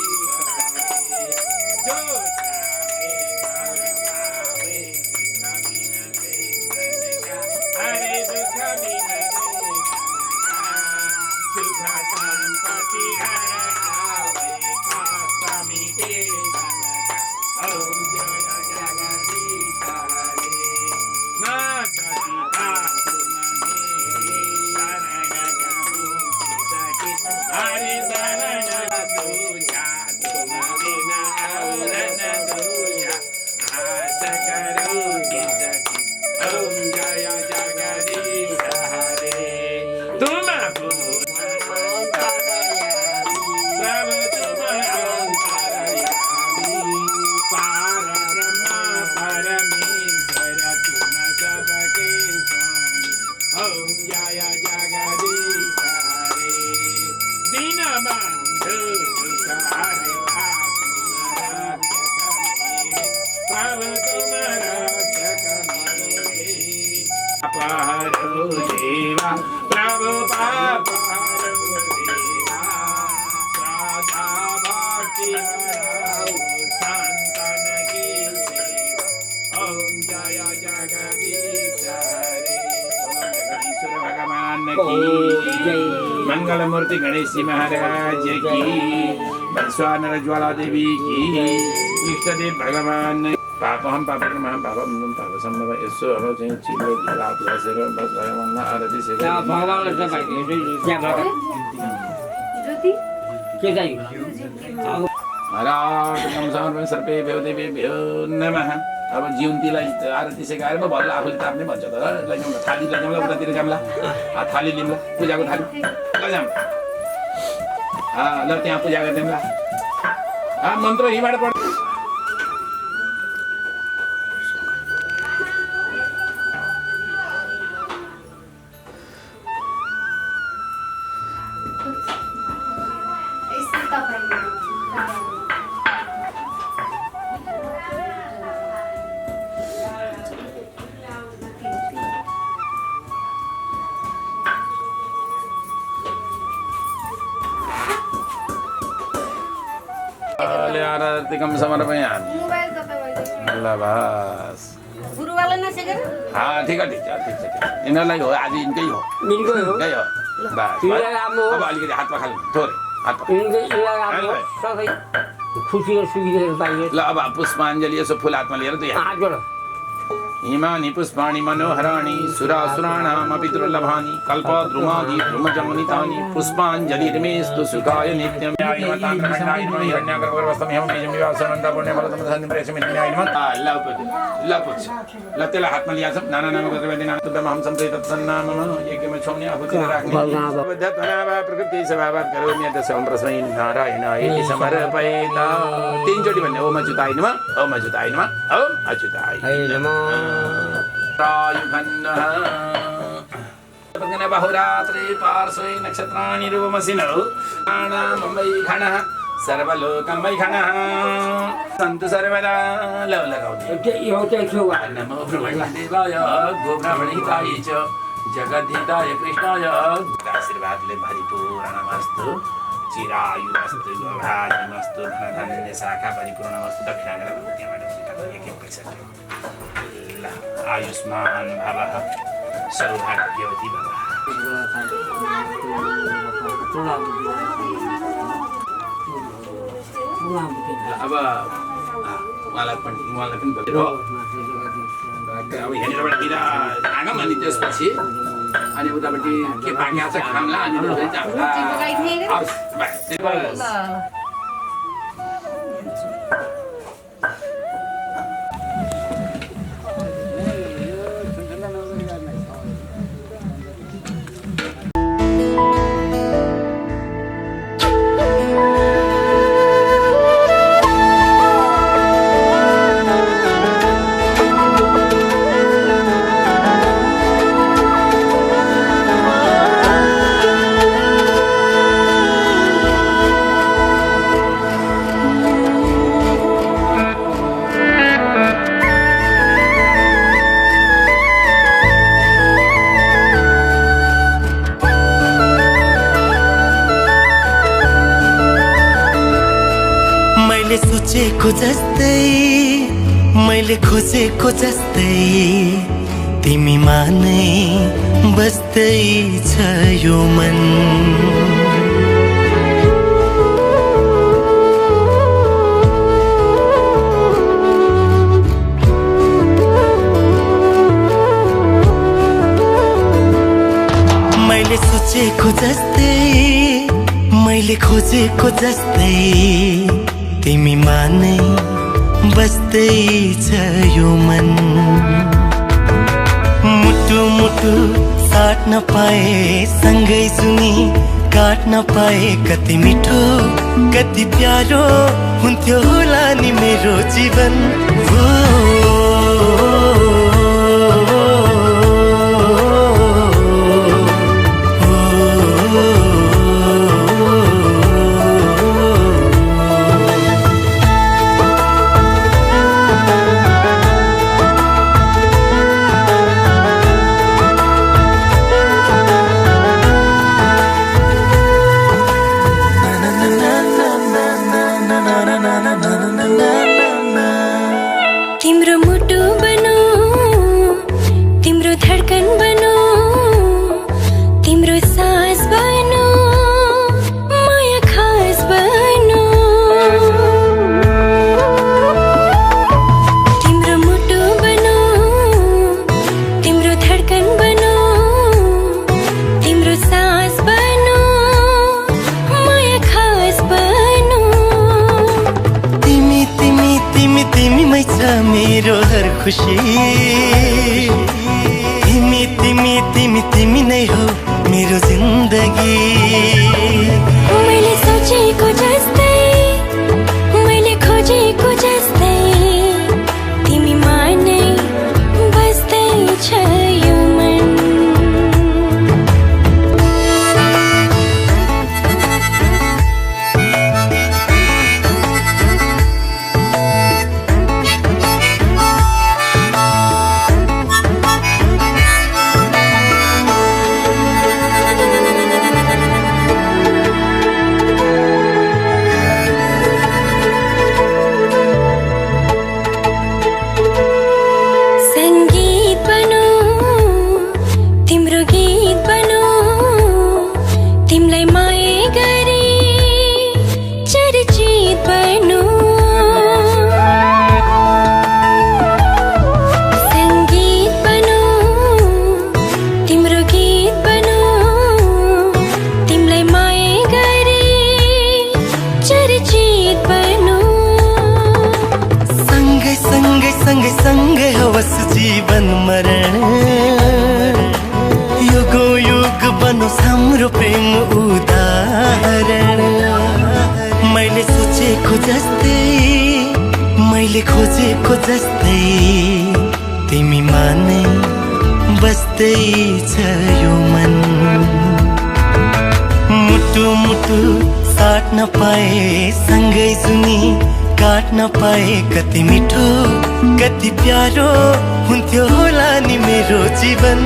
मंगल मूर्ति गणेश जी महाराज की स्वानर ज्वाला देवी की इष्ट देव भगवान पाप हम पाप संभव यसो अब चाहिँ चिलो लाभ बसेर बस भगवान आरती से भगवानले चाहिँ ज्योति के चाहिँ हराम समर्पण सर्पे भ्यो देवी भ्यो नमः अब जीवन्तीलाई आरती सेकाएर म भल्ला आफूले ताप्ने भन्छ त लैजाउँ थाली लैजाउँला उतातिर जाउँला थाली लिउँला पूजाको थाली लैजाउँ ल त्यहाँ पूजा गरिदिउँ ल मन्त्र हिँबाट पढ आरतीकम समर्पयामि ल बस गुरुवाला नसेकेर ठिक छ यिनीहरूलाई हो आज यिनकै हो यिनकै हो बस अब अलिकति हातमा खालौँ थोरै हातमा खुसी र सुविधा पाइयो ल अब पुष्पाञ्जली यसो फुल हातमा लिएर दुई हात इमानि पुष्पाणि मनोहराणि सुरासुराणामपि दुर्लभानि कल्पद्रुमादि ब्रह्मजमुनितानि पुष्पाञ्जलिर्मेस्तु सुखाय नित्यं ल त्यसलाई हातमा लिएछौँ नाना नाम हम संसन्नाम यज्ञमा छौने आफूतिर राख्ने प्रकृति स्वभावात् करोमि यद्यस्वं प्रस्मै नारायणाय समर्पयेत् तीनचोटि भन्ने ओम अच्युताय नमः ओम अच्युताय नमः ओम अच्युताय नमः बहुरात्रे पार्श्वे नक्षत्राणि रूपमसिनौ मुम्बै खणः सर्वलोकमय खणः सन्तु सर्वदा लव लगाउने नमो ब्रह्मदेवाय गोब्राह्मणहिताय च जगद्धिताय कृष्णाय आशीर्वादले भरिपूर्णमस्तु चिरायुरस्तु योगायुरस्तु धनधान्य शाखा परिपूर्णमस्तु दक्षिणाग्रह त्यहाँबाट एक पैसा ल आयुष्मान भवः सौभाग्यवती भवः अब उहाँलाई पनि बोलेर अब यहाँनिरबाट बिदा आगम अनि त्यसपछि अनि उतापट्टि के बाँकी छ खामला अनि सोचेको जस्तै मैले खोजेको जस्तै तिमीमा नै बस्दै छ यो मन मैले सोचेको जस्तै मैले खोजेको जस्तै तिमीमा नै बस्दै छ यो मन मुटु मुटु साट्न पाए सँगै सुनि काट्न पाए कति मिठो कति प्यारो हुन्थ्यो होला नि मेरो जीवन तिम्रो मुटु बनो तिम्रो धडकन बनो तिम्रो सास बनो माया खास बनो तिम्रो मुटु बनो तिम्रो धडकन बनो तिम्रो सास बनो माया खास बनो तिमी तिमी तिमी तिमीमै छ मेरो हर खुसी तिमी तिमी तिमी तिमी नै हो मेरो जिन्दगी मैले सोचेको जस्तै मैले खोजेको जस्तै तिमीमा नै बस्दै छ यो मन सँगै होस् जीवन मरण युगो युग बनोस् हाम्रो प्रेम उदाहरण मैले सोचेको जस्तै मैले खोजेको जस्तै तिमीमा नै बस्दै छ यो मन मुटु मुटु साट्न पाए सँगै सुनि काट्न पाए कति मिठो कति प्यारो हुन्थ्यो होला नि मेरो जीवन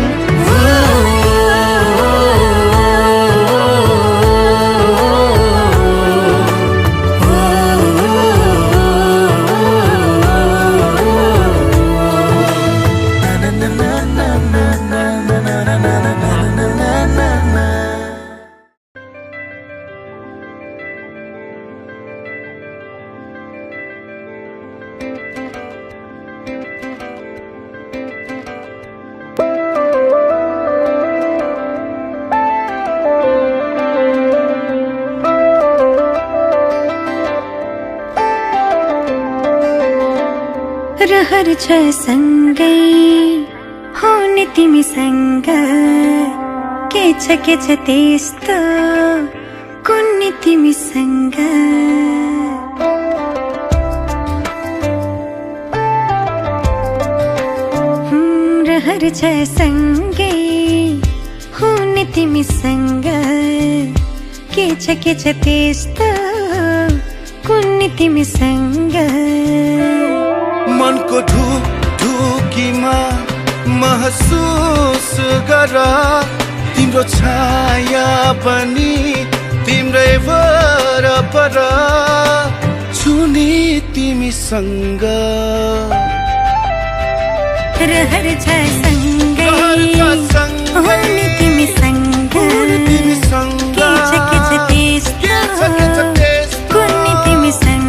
रहर छ सँगै हुने तिमीसँग के छ त्यस्तो कुन्नी तिमीसँग रहर छ सँगै हुने तिमीसँग के छ त्यस्तो कुन्नी तिमीसँग मनको ढुकीमा महसुस गर तिम्रो छाया पनि तिम्रै वरपर छुनी तिमीसँग रहर छ सँगै हुने तिमीसँग के छ त्यस्तो कुन्नी तिमीसँग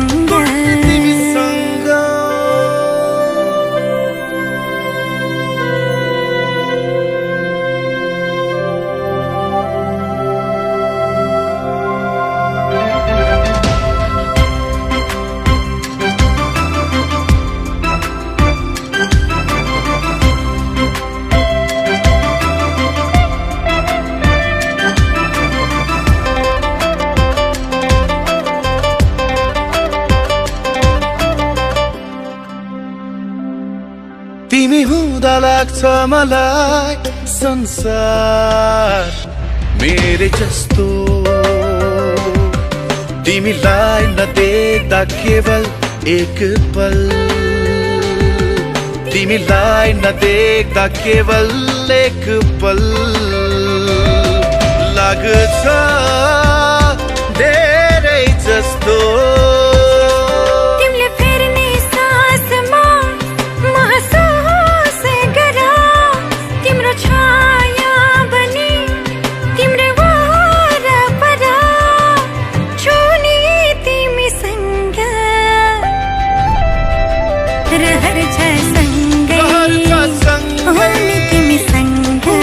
तिमी हुँदा लाग्छ मलाई संसार मेरे जस्तो तिमीलाई नदेख्दा केवल एक पल तिमीलाई नदेख्दा केवल एक पल लाग्छ धेरै जस्तो रहर छ सँगै हुने तिमीसँग के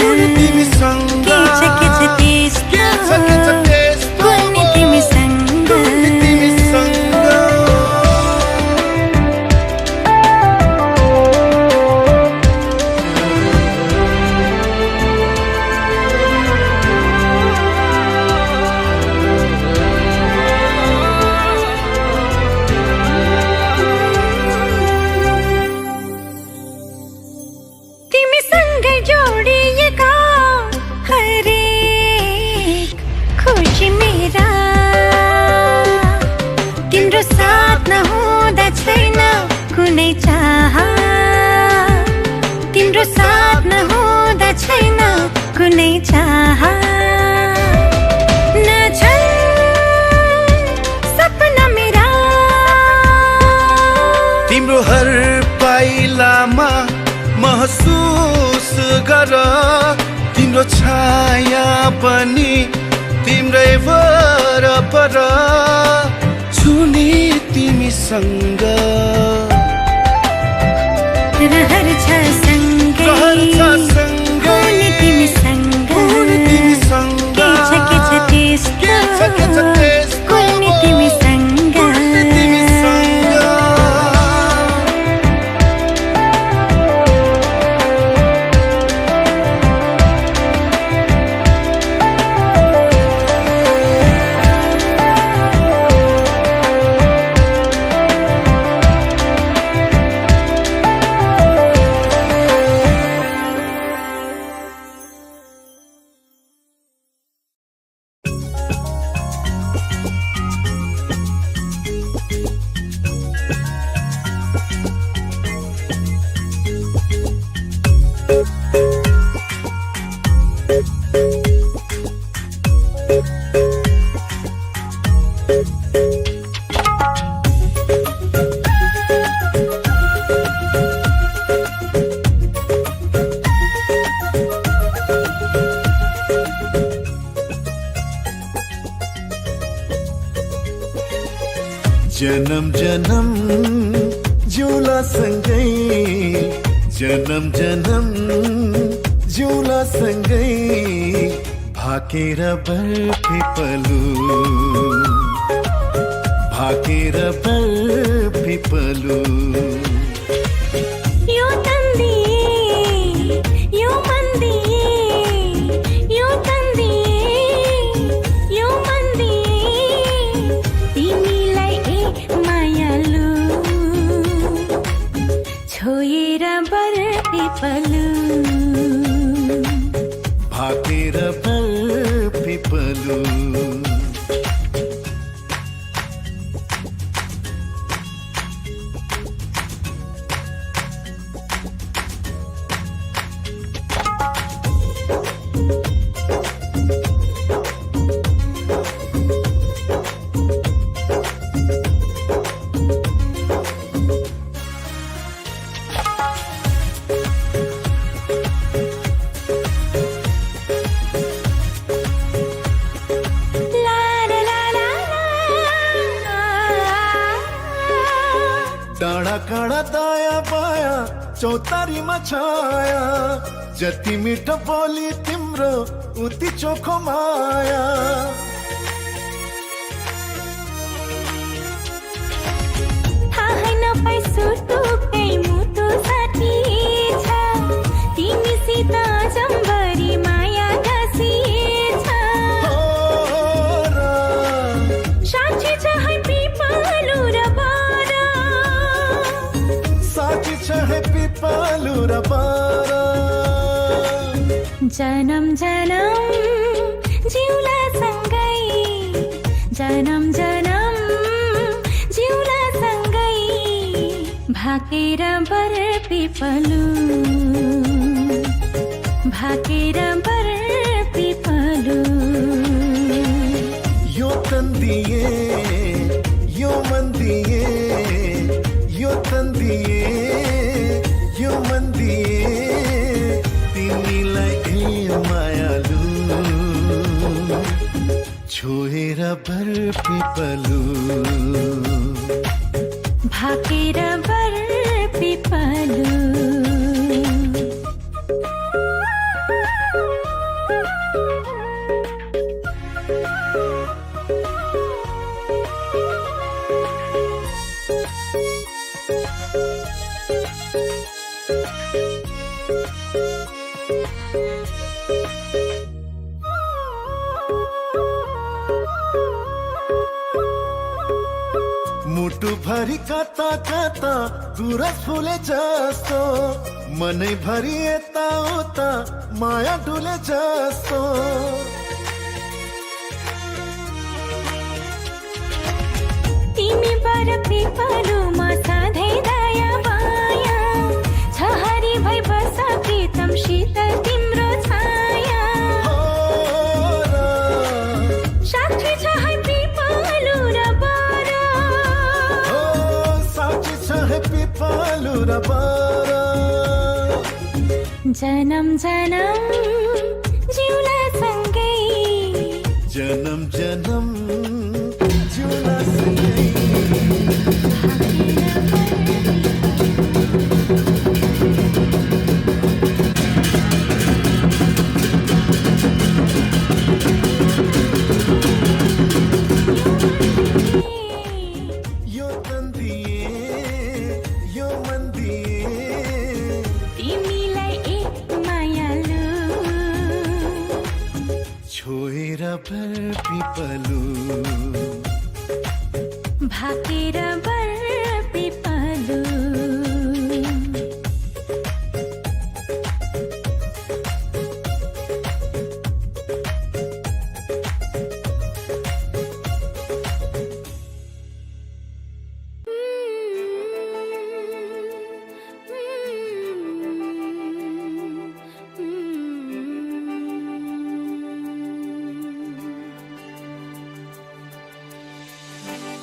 छ त्यस्तो कुन्नी तिमीसँग तिमीसँगै जोडिएका हरेक खुसी मेरा तिम्रो साथ नहुँदा छैन कुनै चाह तिम्रो साथ नहुँदा छैन कुनै चाह सपना मेरा तिम्रो हर पाइलामा महसुस गर तिम्रो छाया पनि तिम्रै वरपर छुनी तिमीसँग रहर छ सँगै हुने तिमीसँग के छ त्यस्तो कुन्नी तिमीसँग जन्म जन्म जुला सँगै जन्म जन्म जुला सँगै भाकेर बर्फे पलु भाकेर बर्फे पलु काँडा काँडा दाया बाया चौतारीमा छाया जति मिठो बोली तिम्रो उति चोखो माया थाहै नपाई सुटुकै मुटु साथी छ तिमीसित जम्बरी माया घसिएछ साँच्ची छ है पिपलु र बारा साँच्ची छ है पिपलु र बारा जनम जनम जिउला सँगै जनम जनम जिउला सँगै भाकेर बर पिपलु भाकेर बर पिपलु यो तन दिए यो मन दिए यो तन दिए यो मन दिए तिमीलाई ए मायालु छोएर भर पिपलु भाकेर बर पिपलु मुटु भरि कता कता गुरस फुले जस्तो मनै भरि यता उता माया डुले जस्तो तिमी बर पिपलुमा सधैँ दया माया छ हरि भई बस प्रीतम शीतल तिम्रो छाया साक्षी छ है पिपलु र बारा साक्षी छ है पिपलु र बारा जनम जनम जिउला सँगै जनम जनम जिउला सँगै यो तन दिए यो मन दिए तिमीलाई एक मायालु छोएर भर पिपलु भाकेर बर पिपलु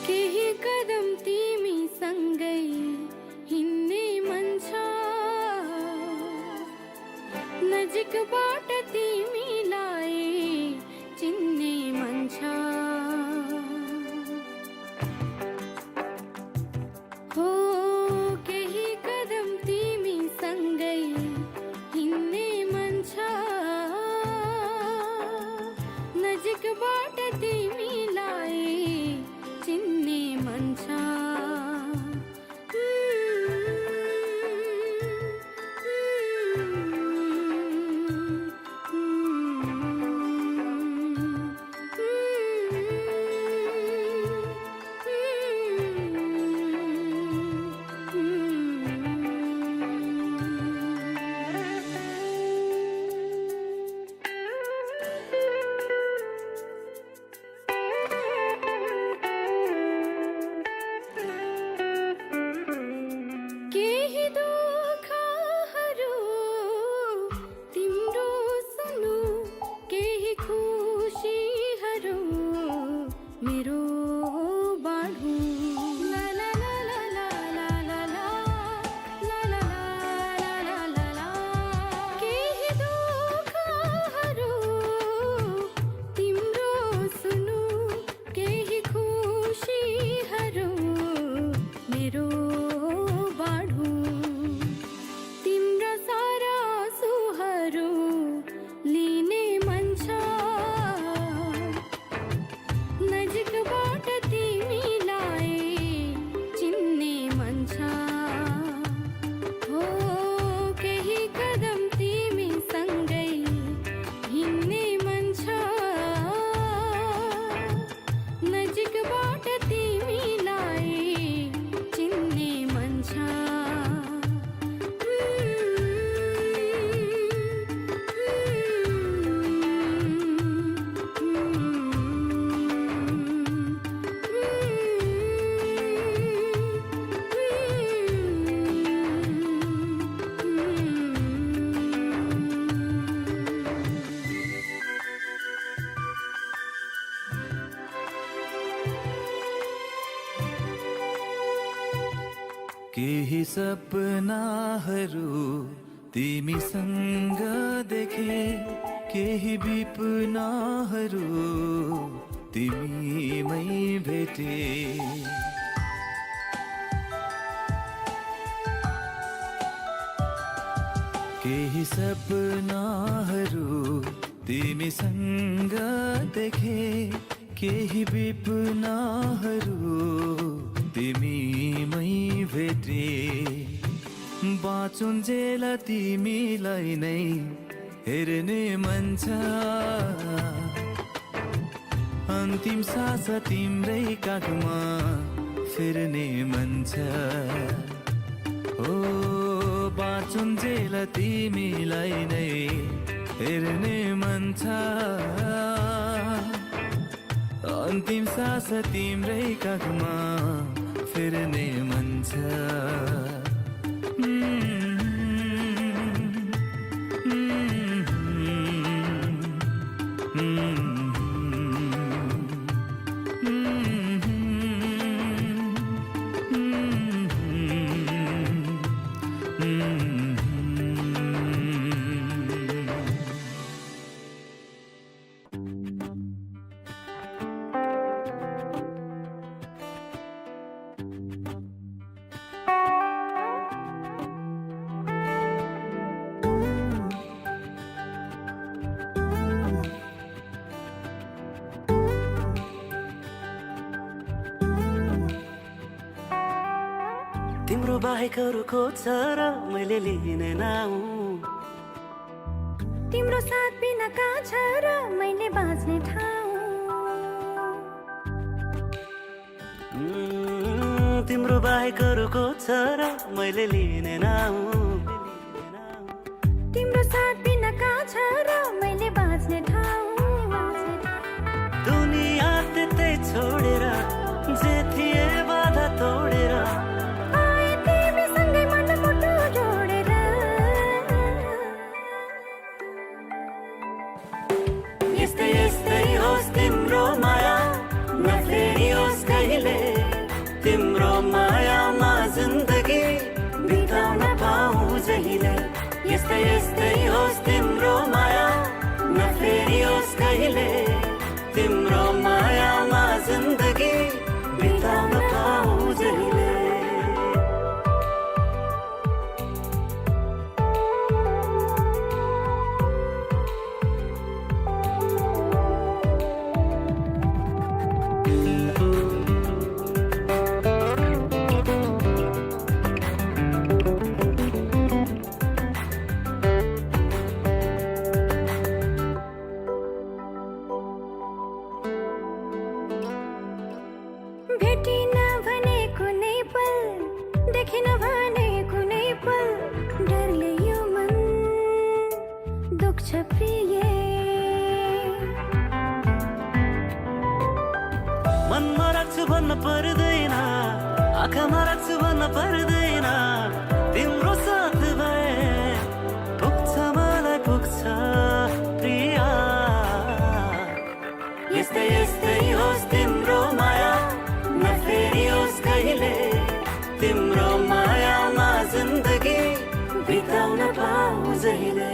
केही कदम तिमी सँगै हिँड्ने मन छ नजिकबाट तिमीलाई चिन्ने मन छ हो केही कदम तिमी सँगै हिँड्ने मन छ नजिकबाट तिमीलाई चिन्ने मन छ इश्कबाट तिमीलाई चिन्ने मन छ केही सपनाहरू तिमीसँग देखे केही विपनाहरू तिमीमै भेटे केही सपनाहरू तिमीसँग देखे केही विपनाहरू तिमीमै भेटे बाँचुन्जेल तिमीलाई नै हेर्ने मन छ अन्तिम सास तिम्रै काखमा फेर्ने मन छ ओ बाँचुन्जेल तिमीलाई नै हेर्ने मन छ अन्तिम सास तिम्रै काखमा फेर्ने मन छ तिम्रो बाहेक अरू खोज्छ र मैले लिने नाउ तिम्रो साथ बिना कहाँ छ र मैले बाँच्ने ठाउँ तिम्रो बाहेक अरू खोज्छ र मैले लिने नाउ तिम्रो साथ बिना कहाँ छ र मैले बाँच्ने ठाउँ दुनिया त्यतै छोडेर जे थिए बाधा तोडेर यस्तै यस्तै होस् तिम्रो माया नफेरियोस् कहिले तिम्रो मायामा जिन्दगी बिताउन पाऊँ जहिले यस्तै यस्तै होस् तिम्रो माया नफेरियोस् कहिले तिम्रो मायामा जिन्दगी बिताउन पाऊँ जहिले भेटिन भने कुनै पल देखिन भने कुनै पल डरले यो मन दुख्छ प्रिय मनमा राख्छु भन्न पर्दैन आँखामा राख्छु भन्न पर्दैन तिम्रो साथ भए पुग्छ मलाई पुग्छ प्रिया यस्तै यस्तै होस् तिम्रो माया नफेरियोस् कहिले तिम्रो मायामा जिन्दगी बिताउन पाऊँ जहिले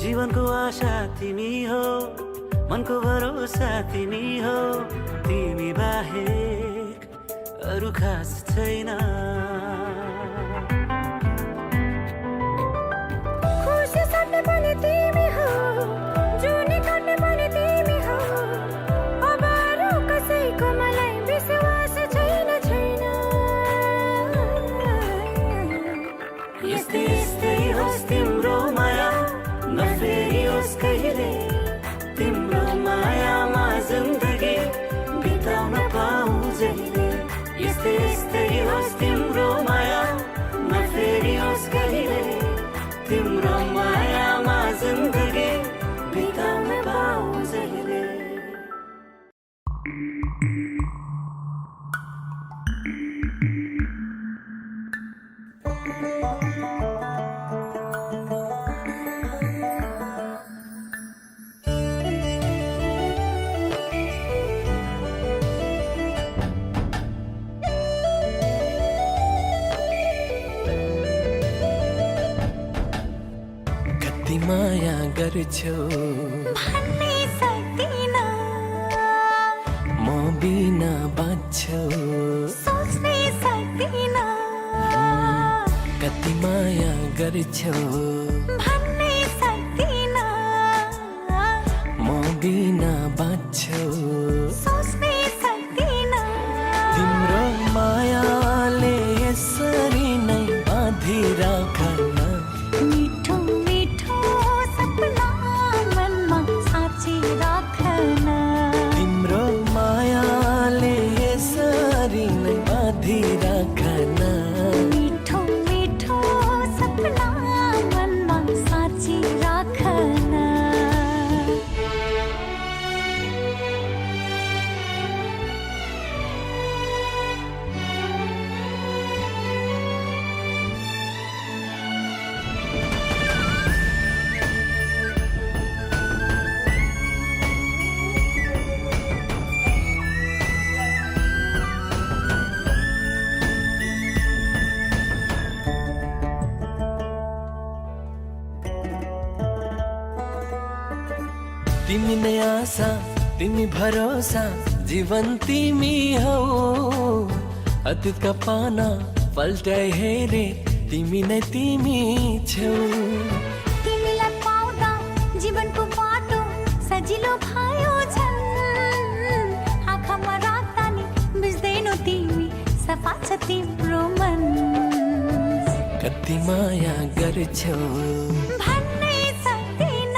जीवनको आशा तिमी हो मनको भरोसा तिमी हो तिमी बाहेक अरू खास छैन यस्तै यस्तै होस् तिम्रो माया नफेरियोस् कहिले तिम्रो मायामा जिन्दगी बिताउन पाऊँ जहिले यस्तै यस्तै होस् तिम्रो माया नफेरियोस् कहिले तिम्रो मायामा जिन्दगी बिताउन पाऊँ जहिले माया गर्छौ भन्नै सक्दिन म बिना बाँच्छौ सोच्नै सक्दिन कति माया गर्छौ भन्नै सक्दिन म बिना बाँच्छौ सोच्नै सक्दिन तिम्रो मायाले यसरी नै बाँधिराखन मिठो मिठो सपना मनमा साँची राखन तिम्रो मायाले यसरी नै बाँधिराखन मिठो मिठो सपना मनमा साँची राखन तिमी नै आशा तिमी भरोसा जीवन तिमी हौ अतीतका पाना पल्टाइ हेरे तिमी नै तिमी छौ तिमीलाई पाउँदा जीवनको बाटो सजिलो भयो झन् आँखामा राख्दा नि बुझ्दैनौ तिमी सफा छ तिम्रो मन कति माया गर्छौ भन्नै सक्दिन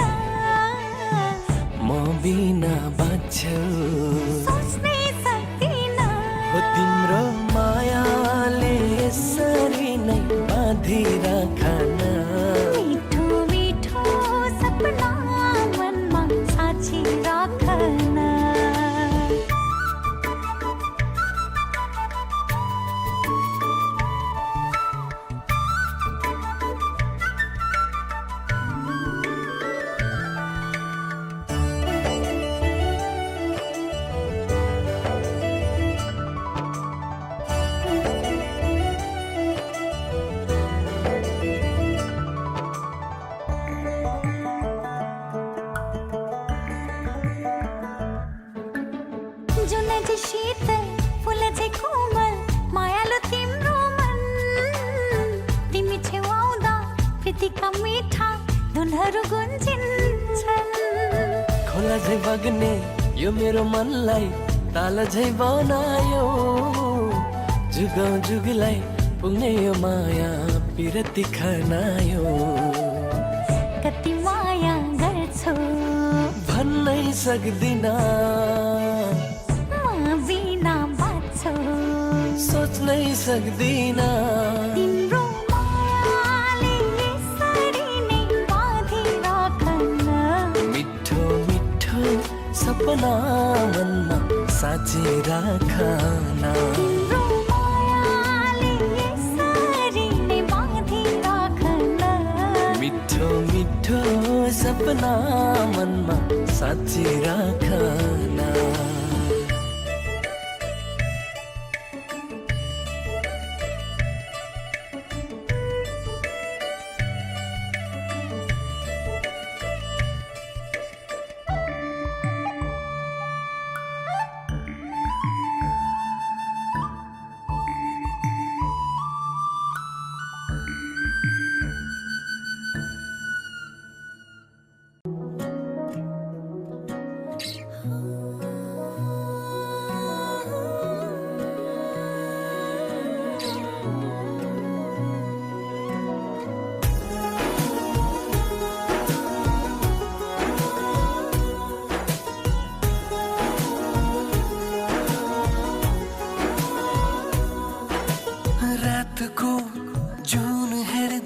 म बिना बाँच्छौ सोच्नै सक्दिन हो तिम्रो मायाले यसरी नै बाँधिराखन मिठो मिठो सपना मनमा साँची राखन जुन चाहिँ शीतल फुल चाहिँ कोमल मायालु तिम्रो मन तिमी छेउ आउँदा प्रीतिका मिठा धुनहरू गुन्जिन्छन् खोला झै बग्ने यो मेरो मनलाई ताल झै बनायो जुगौँ जुगलाई पुग्ने यो माया पिरती खनायो कति माया गर्छौ भन्नै सक्दिन म बिना बाँच्छौ सोच्नै सक्दिन तिम्रो मायाले यसरी नै बाँधिराखन मिठो मिठो सपना मनमा साँची राखन तिम्रो मायाले यसरी नै बाँधिराखन मिठो मिठो सपना मनमा साँची राखन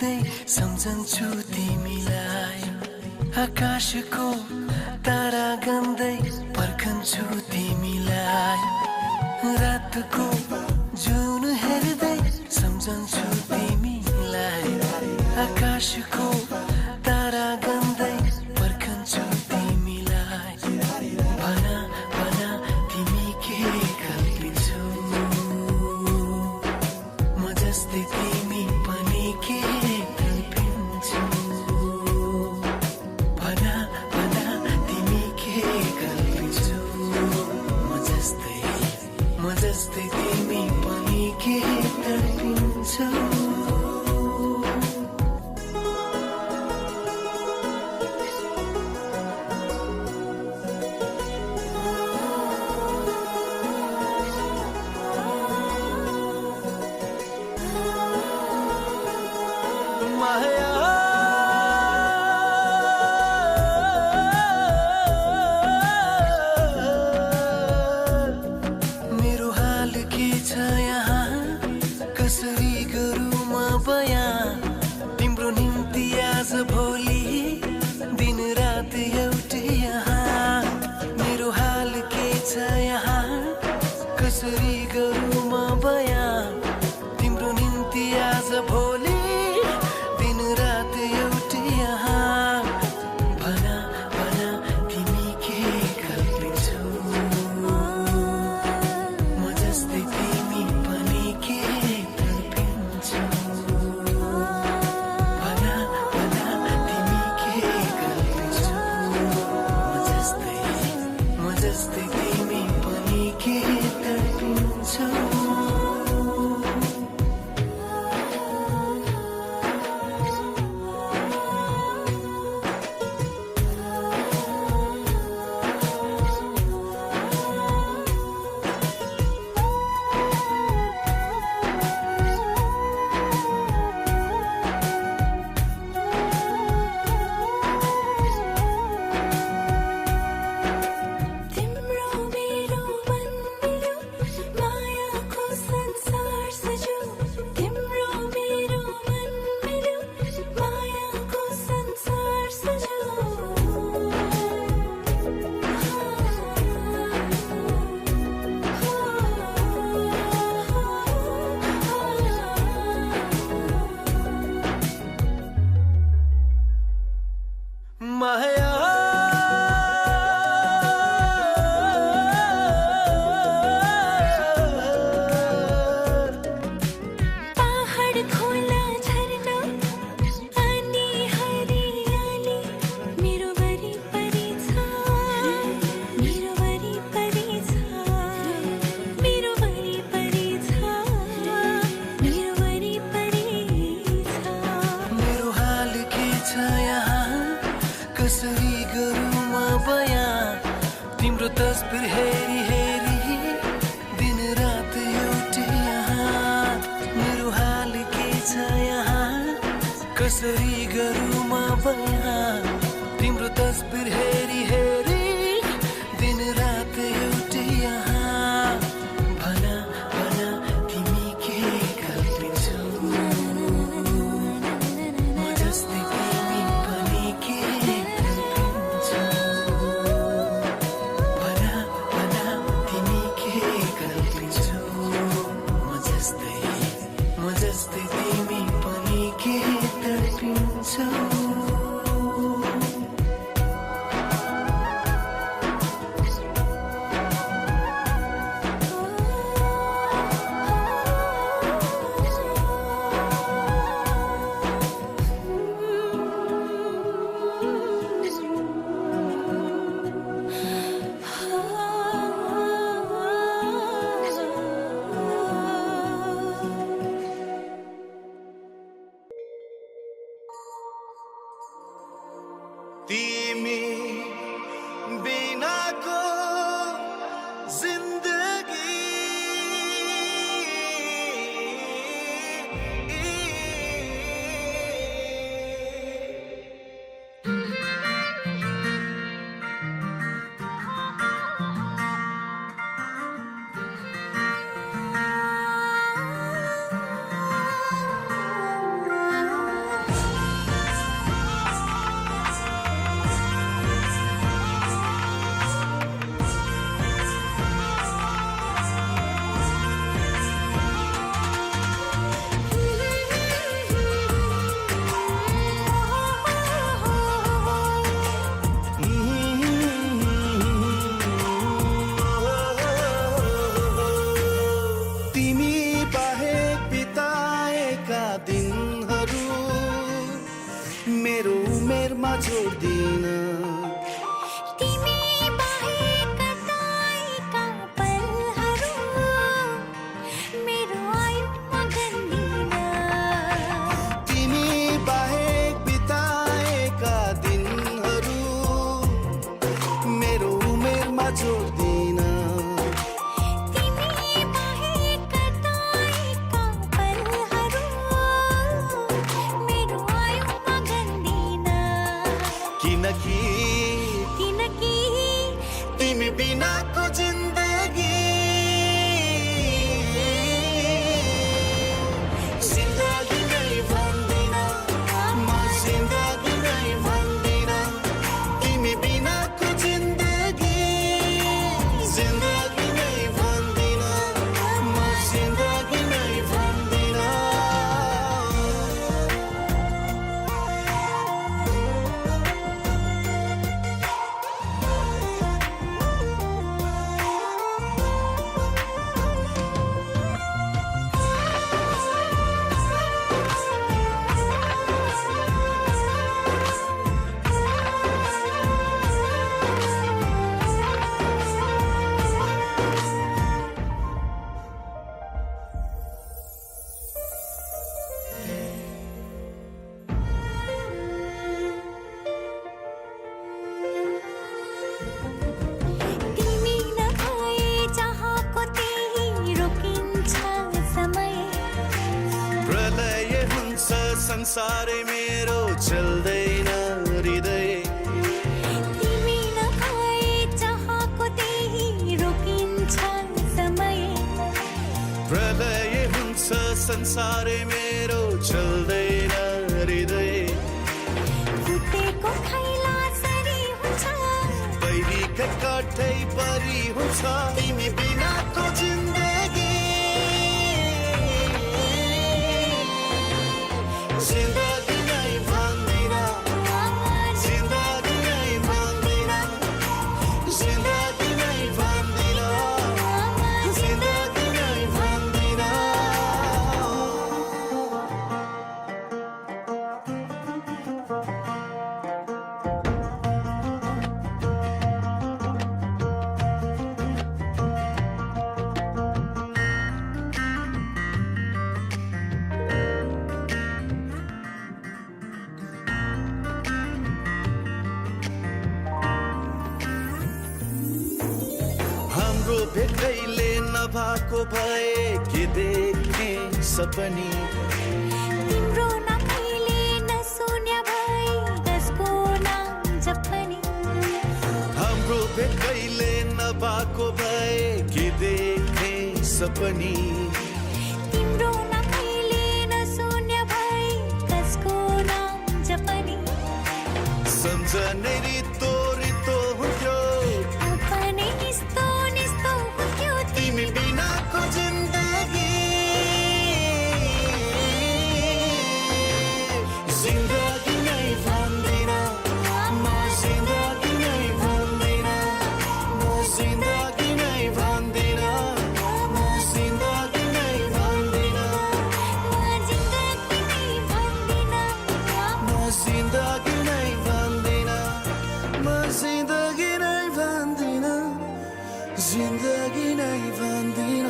हेर्दै सम्झन्छु तिमीलाई आकाशको तारा गन्दै पर्खन्छु तिमीलाई रातको जुन हेर्दै सम्झन्छु तिमीलाई आकाशको तारा गन्दै पर्खन्छु तिमीलाई भना भना तिमी के कल्पिन्छौ म जस्तै तिमी पनि के कल्पिन्छौ भना भना तिमी के कल्पिन्छौ म जस्तै तिमी पनि के कल्पिन्छौ मेरो हाल के छ यहाँ कसरी गरौँ म बयान तिम्रो निम्ति आज भोलि दिन रात एउटै यहाँ मेरो हाल के छ यहाँ कसरी गरौँ म बयान तिम्रो निम्ति आज भोलि दिन रात एउटै यहाँ भना भना तिमी के कल्पिन्छौ म जस्तै तिमी पनि के कल्पिन्छौ भना भना तिमी के कल्पिन्छौ म जस्तै तिमी पनि के कल्पिन्छौ तिम्रो तस्बिर हेरी हेरी दिन रात एउटै यहाँ मेरो हाल के छ यहाँ कसरी गरौँ म बयान तिम्रो तस्बिर हेरी हेरी दिन रात एउटै यहाँ भना भना तिमी के कल्पिन्छौ म जस्तै तिमी पनि के कल्पिन्छौ भना भना तिमी के कल्पिन्छौ म जस्तै तिमी पनि के कल्पिन्छौ तिमी बिनाको जिन्दगी छोड्दिन तिमी बाहेक कताएका पलहरू मेरो आयुमा गन्दिन तिमी बाहेक बिताएका दिनहरू मेरो उमेरमा जोड्दिन तिमी बाहेक कताएका पलहरू मेरो आयुमा गन्दिन किनकि किनकि तिमी बिनाको जिन्दगी जिन्दगी नै भन्दिन म जिन्दगी नै भन्दिन तिमी बिनाको जिन्दगी जिन्दगी नै भन्दिन म जिन्दगी नै भन्दिन तिमी नभए जहाँको त्यही रोकिन्छ समय प्रलय हुन्छ संसारै मेरो चल्दैन हृदय तिमी नभए जहाँको त्यही रोकिन्छ समय प्रलय हुन्छ संसारै मेरो चल्दैन हृदय फुटेको खैला सरी हुन्छ पहिरीका काठै परी हुन्छ तिमी बिनाको जिन्दगी जिन्दगी नै भन्दिन जिन्दगी नै भन्दिन जिन्दगी नै भन्दिन जिन्दगी नै भन्दिन हाम्रो भेटैले नभएको भए के देख्ने सपनी तिम्रो नभएले नसुन्या भए कसको नाम जपनी हाम्रो भेटैले नभएको भए के देख्ने सपनी तिम्रो नभएले नसुन्या भए कसको नाम जपनी सम्झनै रितो रितो हुन्थ्यो अपनै निस्तो निस्तो हुन्थ्यो तिमी बिनाको जिन्दगी जिन्दगी नै भन्दिन म जिन्दगी नै भन्दिन म जिन्दगी नै भन्दिन म जिन्दगी नै भन्दिन म जिन्दगी नै भन्दिन म जिन्दगी नै भन्दिन म जिन्दगी नै भन्दिन जिन्दगी नै भन्दिन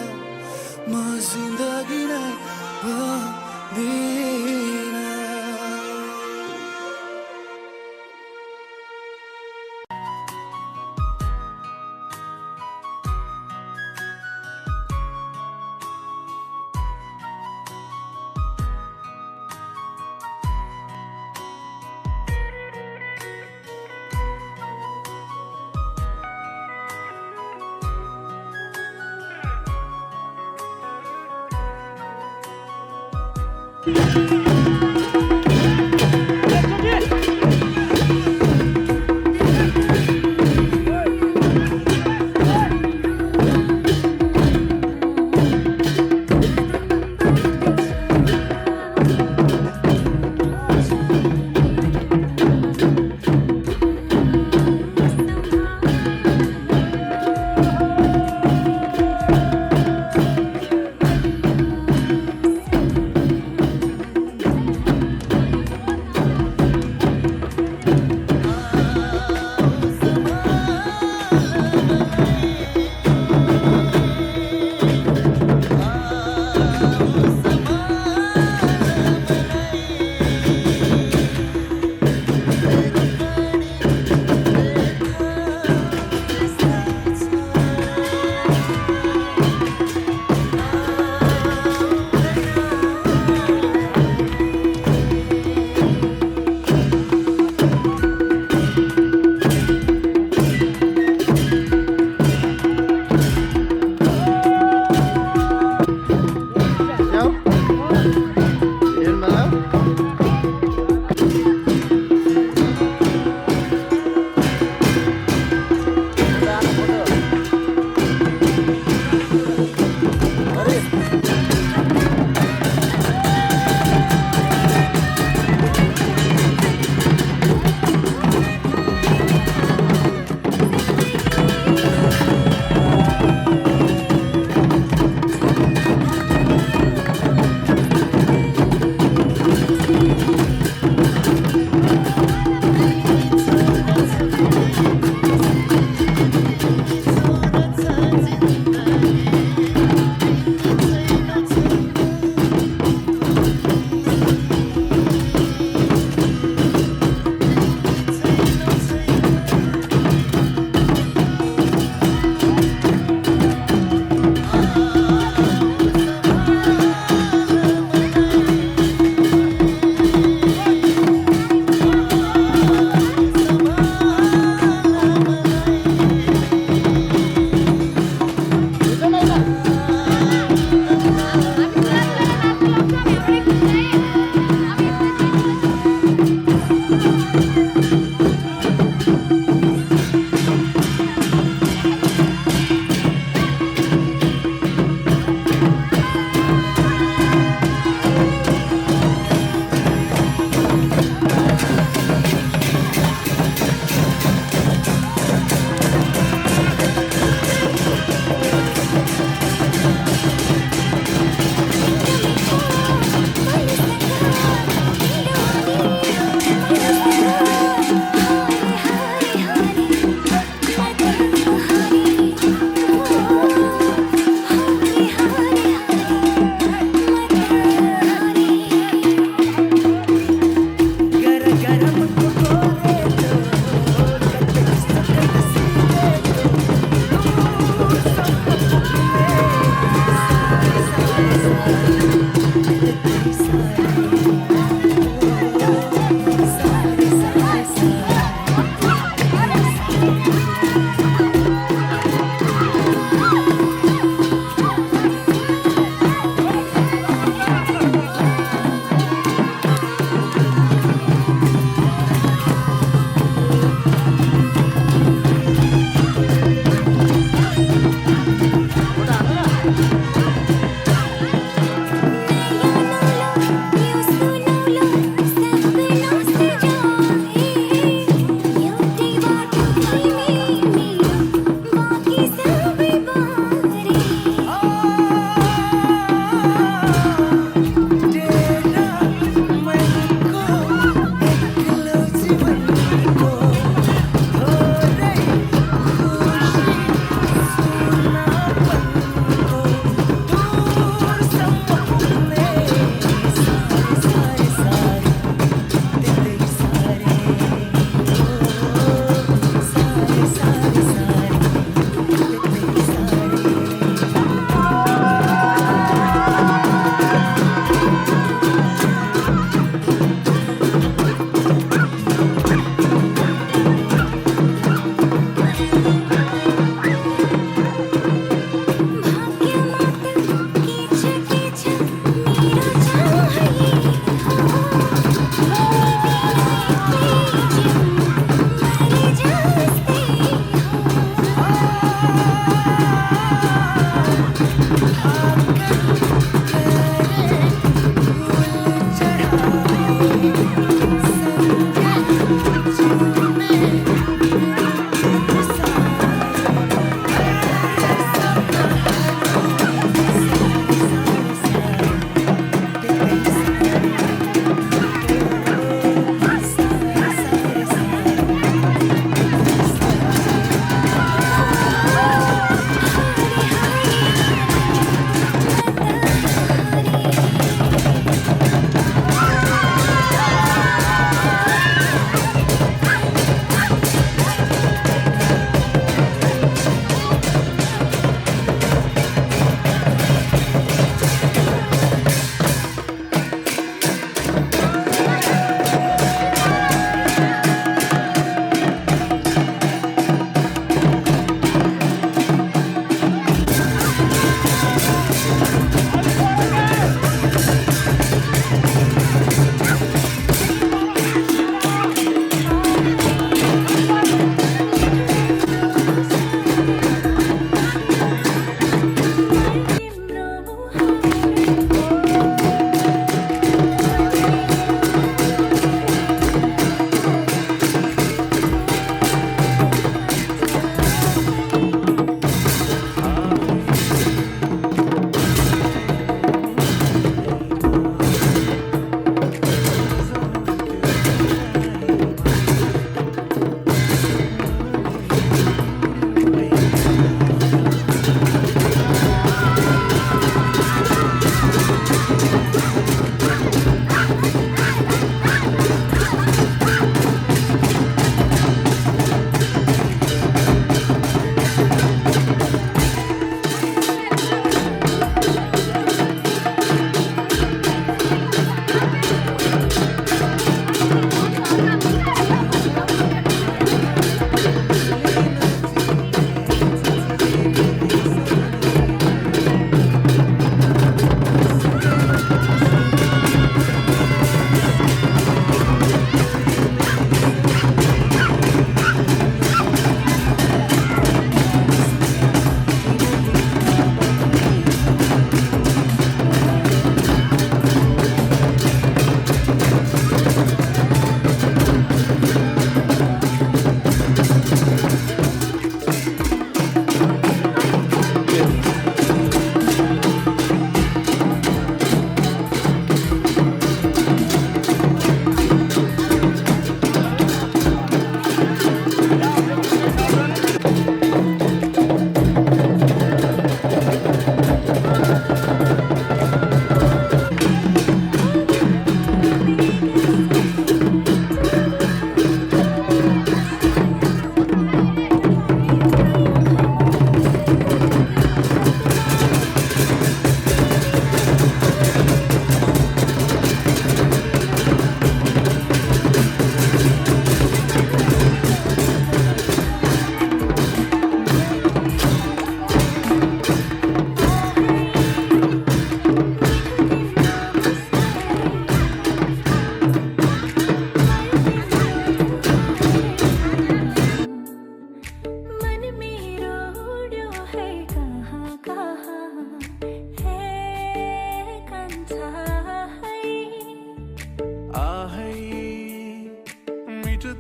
म जिन्दगी नै भन्दिन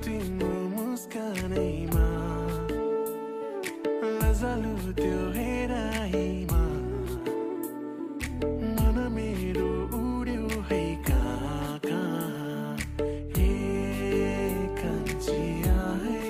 तिम्रो मुस्कानैमा लजालु त्यो हेराइमा मन मेरो उड्यो है कहाँ कहाँ हे कान्छी आए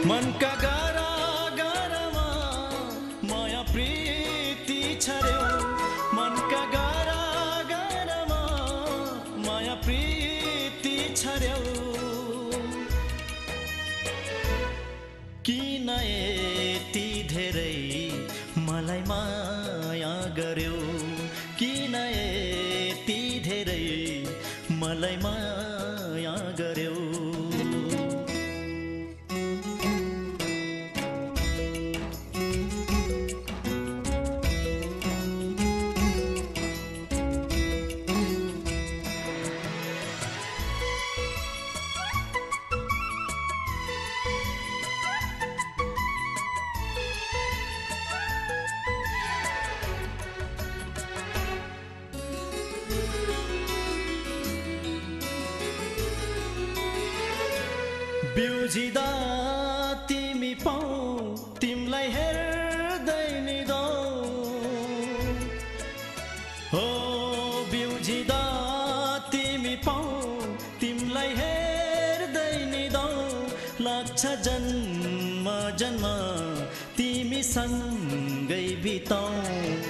मनका गारा गारामा माया प्रीति छर्यो मनका गारा गारामा माया प्रीति छर्यो किन यति धेरै मलाई माया गर्यो किन यति धेरै मलाई माया गर्यो बिउजिदा तिमी पाऊ तिमलाई हेर्दै नि दो हो बिउजिदा तिमी पाऊ तिमलाई हेर्दै नि दो लाग्छ जन्म जन्म तिमी सँगै बिताऊ